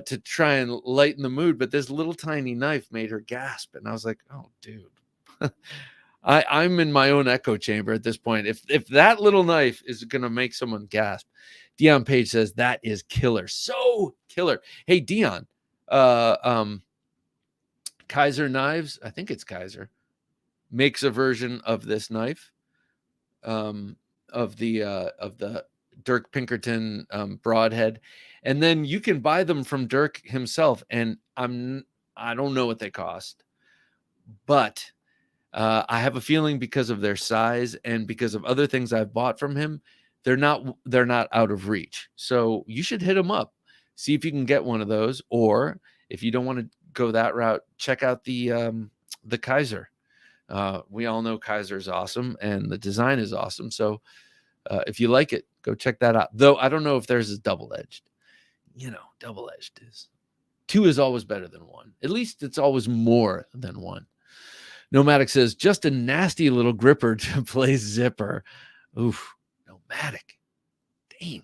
to try and lighten the mood. But this little tiny knife made her gasp, and I was like, oh, dude. I'm in my own echo chamber at this point. If that little knife is gonna make someone gasp, Dion Page says that is killer. So killer. Hey, Dion, Kaiser Knives, I think it's Kaiser, makes a version of this knife, of the Dirk Pinkerton broadhead, and then you can buy them from Dirk himself. And I don't know what they cost, but I have a feeling because of their size and because of other things I've bought from him, they're not out of reach. So you should hit him up, see if you can get one of those, or if you don't want to go that route, check out the Kaiser. We all know Kaiser is awesome, and the design is awesome. So if you like it, go check that out. Though I don't know if theirs is double-edged. Double-edged is 2 is always better than 1. At least it's always more than 1. Nomadic says, just a nasty little gripper to play zipper. Oof, Nomadic. Dang.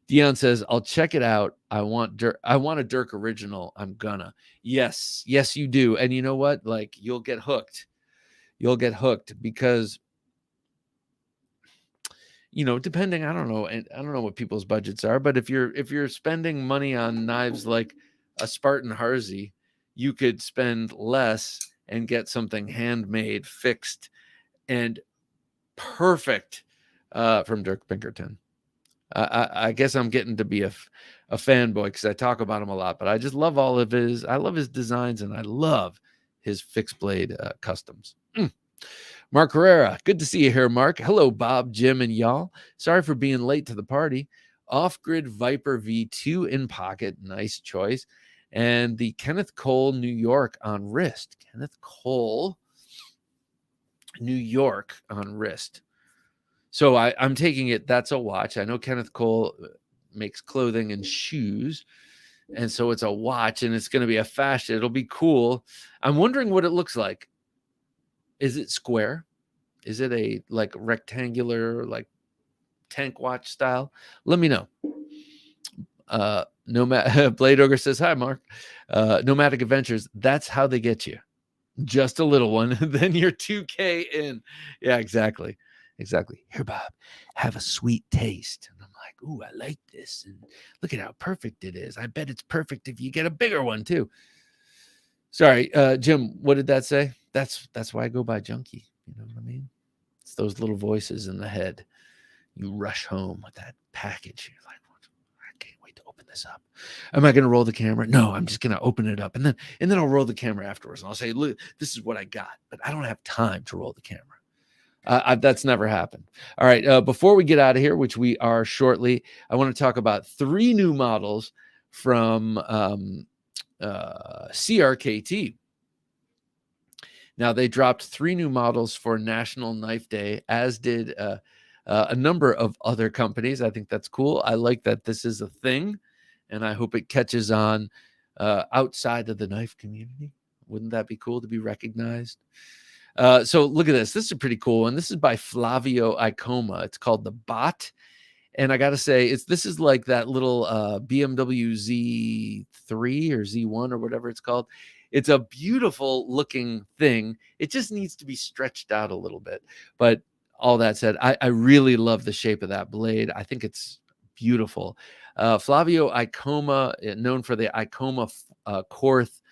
Dion says, I'll check it out. I want a Dirk original. I'm gonna. Yes, you do. And you know what? Like, you'll get hooked. Because, depending, I don't know what people's budgets are, but if you're spending money on knives like a Spartan Harzy, you could spend less and get something handmade, fixed, and perfect from Dirk Pinkerton. I guess I'm getting to be a fanboy because I talk about him a lot, but I just love I love his designs, and I love his fixed blade customs. Mark Herrera, good to see you here, Mark. Hello, Bob, Jim, and y'all. Sorry for being late to the party. Off-grid Viper V2 in pocket, nice choice. And the Kenneth Cole New York on wrist. Kenneth Cole New York on wrist. So I'm taking it that's a watch. I know Kenneth Cole makes clothing and shoes, and so it's a watch, and it's going to be a fashion. It'll be cool. I'm wondering what it looks like. Is it square? Is it a like rectangular, like tank watch style? Let me know. Blade Ogre says, hi, Mark. Nomadic Adventures, that's how they get you. Just a little one, then you're 2K in. Yeah, exactly. Here, Bob, have a sweet taste. And I'm like, ooh, I like this. And look at how perfect it is. I bet it's perfect if you get a bigger one too. Sorry, Jim, what did that say? That's why I go by Junkie. You know what I mean? It's those little voices in the head. You rush home with that package. You're like, I can't wait to open this up. Am I going to roll the camera? No, I'm just going to open it up. And then I'll roll the camera afterwards. And I'll say, look, this is what I got. But I don't have time to roll the camera. That's never happened. All right. Before we get out of here, which we are shortly, I want to talk about 3 new models from CRKT. Now, they dropped 3 new models for National Knife Day, as did a number of other companies. I think that's cool. I like that this is a thing, and I hope it catches on outside of the knife community. Wouldn't that be cool to be recognized? So look at this. This is a pretty cool one. This is by Flavio Icoma. It's called the Bot. And I got to say, this is like that little BMW Z3 or Z1 or whatever it's called. It's a beautiful looking thing. It just needs to be stretched out a little bit. But all that said, I really love the shape of that blade. I think it's beautiful. Flavio Icoma, known for the Icoma Korth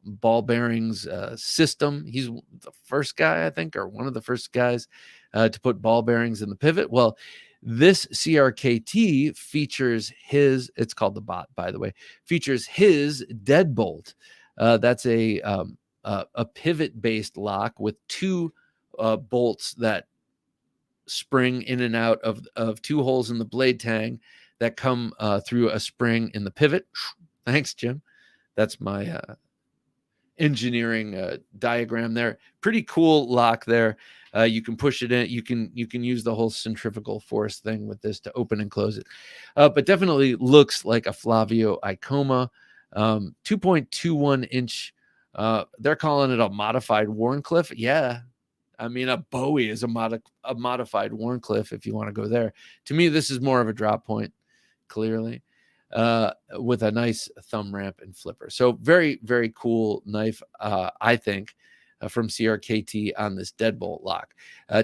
ball bearings system. He's the first guy, I think, or one of the first guys to put ball bearings in the pivot. Well, this CRKT features his, it's called the Bot, by the way, features his deadbolt. That's a pivot-based lock with two bolts that spring in and out of two holes in the blade tang that come through a spring in the pivot. Thanks, Jim. That's my engineering diagram there. Pretty cool lock there. You can push it in. You can use the whole centrifugal force thing with this to open and close it. But definitely looks like a Flavio Icoma. 2.21 inch. They're calling it a modified Warncliffe. Yeah. I mean, a Bowie is a modified Warncliffe if you want to go there. To me, this is more of a drop point, clearly, with a nice thumb ramp and flipper. So very, very cool knife, I think, from CRKT on this deadbolt lock.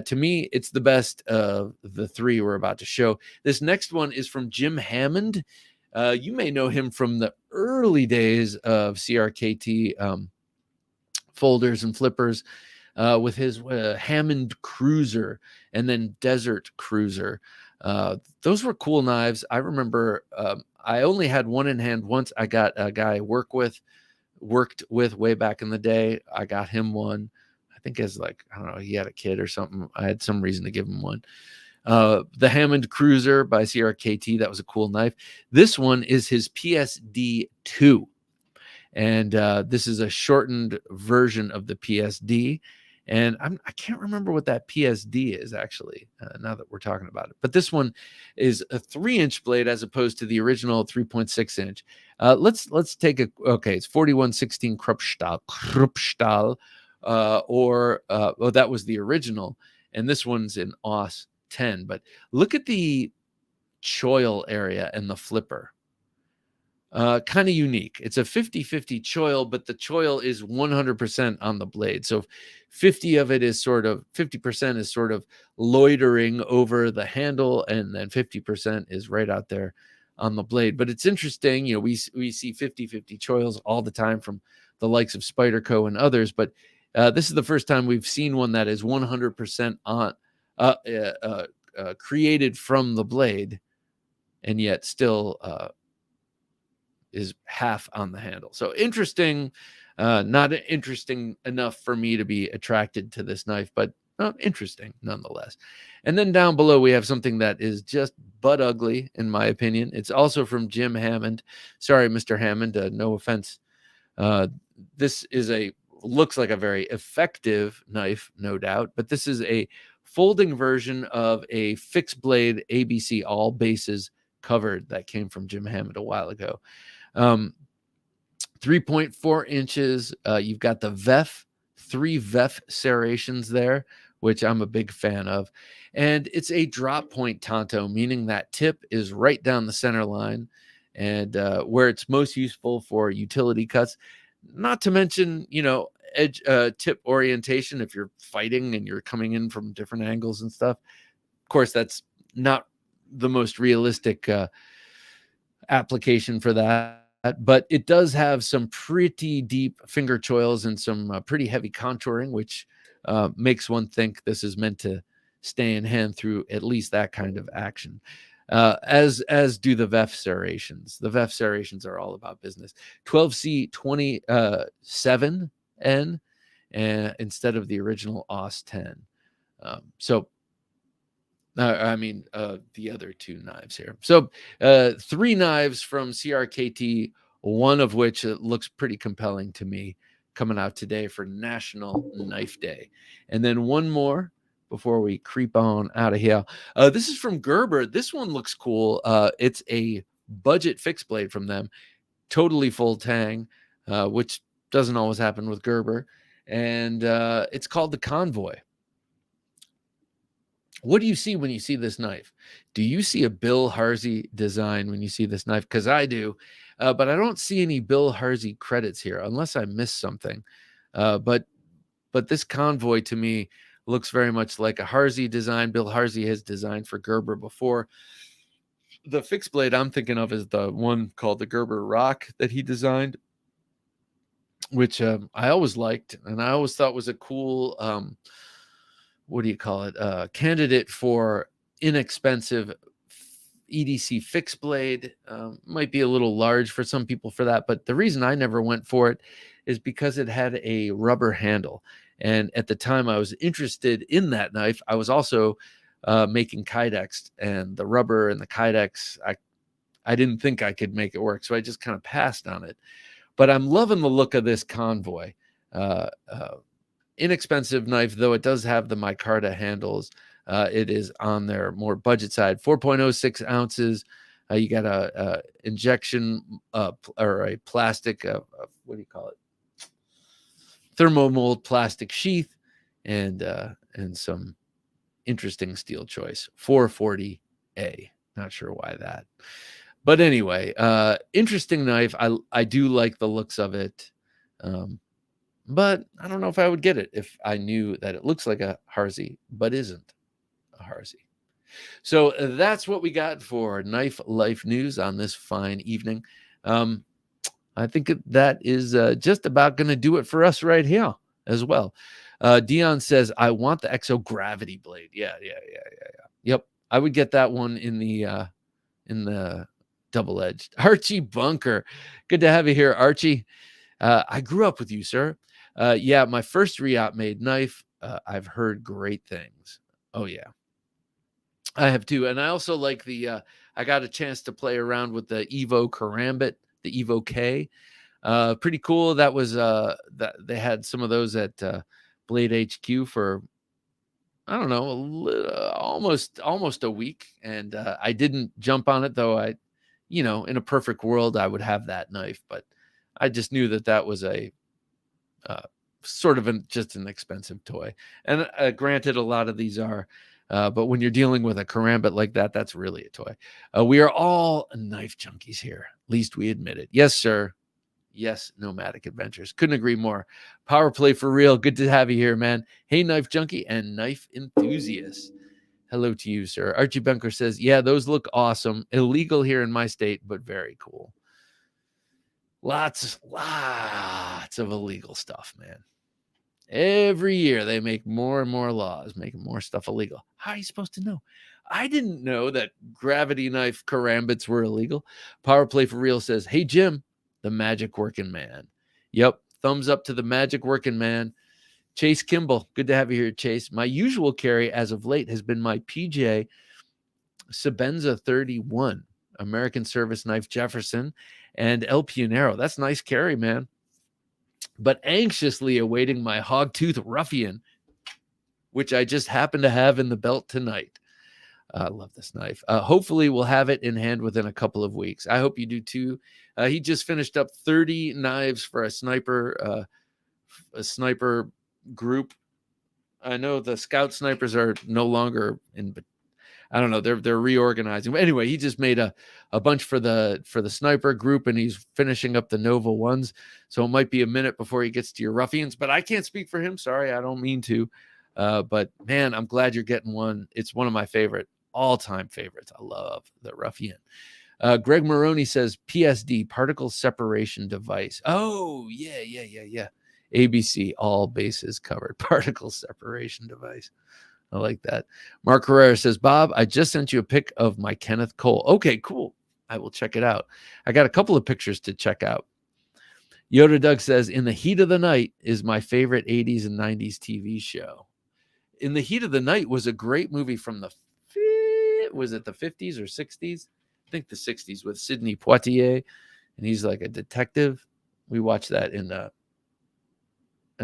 To me, it's the best of the three we're about to show. This next one is from Jim Hammond. You may know him from the early days of CRKT folders and flippers with his Hammond Cruiser and then Desert Cruiser. Those were cool knives. I remember I only had one in hand once. I got a guy I worked with way back in the day. I got him one. I think as like, I don't know, he had a kid or something. I had some reason to give him one. The Hammond Cruiser by CRKT. That was a cool knife. This one is his PSD2. And this is a shortened version of the PSD. And I can't remember what that PSD is actually, now that we're talking about it. But this one is a 3-inch blade as opposed to the original 3.6 inch. Let's take a, okay, it's 4116 Kruppstahl, well, that was the original. And this one's in AUS 10. But look at the choil area and the flipper. Kind of unique. It's a 50-50 choil, but the choil is 100% on the blade. So 50% is sort of loitering over the handle, and then 50% is right out there on the blade. But it's interesting, you know, we see 50-50 choils all the time from the likes of Spyderco and others, but this is the first time we've seen one that is 100% on created from the blade, and yet still is half on the handle. So interesting, not interesting enough for me to be attracted to this knife, but interesting nonetheless. And then down below, we have something that is just butt ugly, in my opinion. It's also from Jim Hammond. Sorry, Mr. Hammond, no offense. This is looks like a very effective knife, no doubt, but this is a folding version of a fixed blade ABC all bases covered that came from Jim Hammond a while ago. 3.4 inches. You've got the three VEF serrations there, which I'm a big fan of. And it's a drop point tanto, meaning that tip is right down the center line, and where it's most useful for utility cuts. Not to mention, you know, edge tip orientation if you're fighting and you're coming in from different angles and stuff. Of course, that's not the most realistic application for that, but it does have some pretty deep finger choils and some pretty heavy contouring, which makes one think this is meant to stay in hand through at least that kind of action. As do the VEF serrations. The VEF serrations are all about business. 12C27N instead of the original AUS 10. The other two knives here. So 3 knives from CRKT, one of which looks pretty compelling to me, coming out today for National Knife Day. And then one more before we creep on out of here. This is from Gerber. This one looks cool. It's a budget fixed blade from them, totally full tang, which doesn't always happen with Gerber. And it's called the Convoy. What do you see when you see this knife? Do you see a Bill Harsey design when you see this knife? Because I do, but I don't see any Bill Harsey credits here, unless I missed something. But this Convoy to me Looks very much like a Harsey design. Bill Harsey has designed for Gerber before. The fixed blade I'm thinking of is the one called the Gerber Rock that he designed, which I always liked, and I always thought was a cool, what do you call it, candidate for inexpensive EDC fixed blade. Might be a little large for some people for that, but the reason I never went for it is because it had a rubber handle. And at the time I was interested in that knife, I was also making Kydex, and the rubber and the Kydex, I didn't think I could make it work. So I just kind of passed on it. But I'm loving the look of this Convoy. Inexpensive knife, though it does have the micarta handles. It is on their more budget side, 4.06 ounces. You got a injection or a plastic, what do you call it? Thermomold plastic sheath, and some interesting steel choice. 440A. Not sure why that. But anyway, interesting knife. I do like the looks of it. But I don't know if I would get it if I knew that it looks like a Harsey, but isn't a Harsey. So that's what we got for Knife Life News on this fine evening. I think that is just about going to do it for us right here as well. Dion says, I want the Exo Gravity blade. Yeah. Yep. I would get that one in the double-edged. Archie Bunker. Good to have you here, Archie. I grew up with you, sir. Yeah, my first Riot made knife. I've heard great things. Oh, yeah. I have too. And I also like I got a chance to play around with the Evo Karambit, the Evo K. Pretty cool. That was, that they had some of those at Blade HQ for, I don't know, almost a week. And I didn't jump on it, though. In a perfect world, I would have that knife, but I just knew that was a sort of just an expensive toy. And granted, a lot of these are, but when you're dealing with a Karambit like that, that's really a toy. We are all knife junkies here. Least we admit it. Yes, sir. Yes, Nomadic Adventures. Couldn't agree more. Power play for real. Good to have you here, man. Hey, knife junkie and knife enthusiast. Hello to you, sir. Archie Bunker says, yeah, those look awesome. Illegal here in my state, but very cool. Lots of illegal stuff, man. Every year they make more and more laws, making more stuff illegal. How are you supposed to know? I didn't know that gravity knife karambits were illegal. Power play for real says, hey, Jim, the magic working man. Yep. Thumbs up to the magic working man. Chase Kimball. Good to have you here, Chase. My usual carry as of late has been my PJ Sabenza 31, American Service Knife Jefferson, and El Pionero. That's nice carry, man. But anxiously awaiting my Hogtooth Ruffian, which I just happen to have in the belt tonight. I love this knife. Hopefully we'll have it in hand within a couple of weeks. I hope you do too. He just finished up 30 knives for a sniper group. I know the scout snipers are no longer in, but I don't know. They're reorganizing. But anyway, he just made a bunch for the sniper group, and he's finishing up the Nova ones. So it might be a minute before he gets to your Ruffians, but I can't speak for him. Sorry, I don't mean to. But man, I'm glad you're getting one. It's one of my all-time favorites. I love the Ruffian. Greg Maroney says PSD, particle separation device. Oh, yeah. ABC, all bases covered. Particle separation device. I like that. Mark Herrera says, Bob, I just sent you a pic of my Kenneth Cole. Okay, cool. I will check it out. I got a couple of pictures to check out. Yoda Doug says, In the Heat of the Night is my favorite 80s and 90s TV show. In the Heat of the Night was a great movie from the 50s or 60s? I think the 60s with Sidney Poitier, and he's like a detective. We watched that in an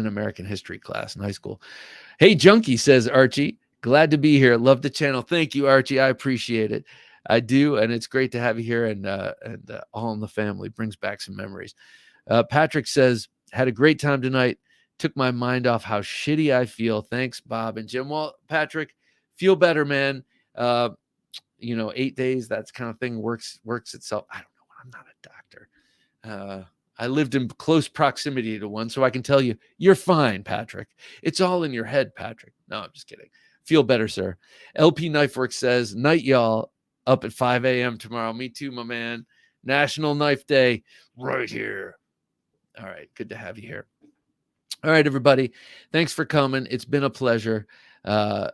American history class in high school. Hey, Junkie, says Archie. Glad to be here. Love the channel. Thank you, Archie. I appreciate it. I do, and it's great to have you here, and all in the family. Brings back some memories. Patrick says, had a great time tonight. Took my mind off how shitty I feel. Thanks, Bob and Jim. Well, Patrick, feel better, man. 8 days, that kind of thing works itself. I don't know. I'm not a doctor. I lived in close proximity to one, so I can tell you, you're fine, Patrick. It's all in your head, Patrick. No, I'm just kidding. Feel better, sir. LP Knifework says, night, y'all. Up at 5 a.m. tomorrow. Me too, my man. National Knife Day right here. All right. Good to have you here. All right, everybody. Thanks for coming. It's been a pleasure. I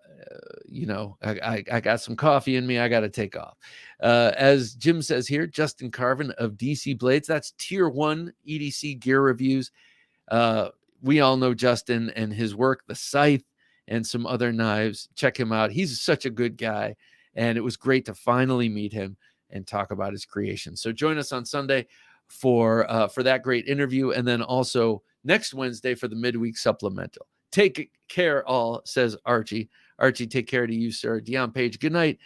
got some coffee in me. I got to take off. As Jim says here, Justin Carvin of DC Blades. That's tier 1 EDC gear reviews. We all know Justin and his work, the Scythe and some other knives. Check him out. He's such a good guy. And it was great to finally meet him and talk about his creation. So join us on Sunday for that great interview. And then also next Wednesday for the midweek supplemental. Take care, all, says Archie. Archie, take care to you, sir. Dion Page, good night.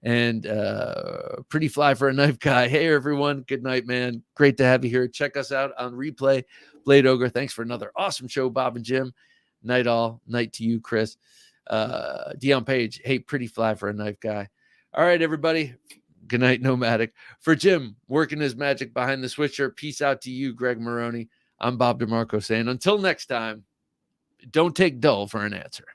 And Pretty Fly for a Knife Guy. Hey, everyone. Good night, man. Great to have you here. Check us out on replay. Blade Ogre, thanks for another awesome show, Bob and Jim. Night all. Night to you, Chris. Dion Page, hey, Pretty Fly for a Knife Guy. All right, everybody. Good night, Nomadic. For Jim, working his magic behind the switcher, peace out to you, Greg Maroney. I'm Bob DeMarco saying, until next time, don't take dull for an answer.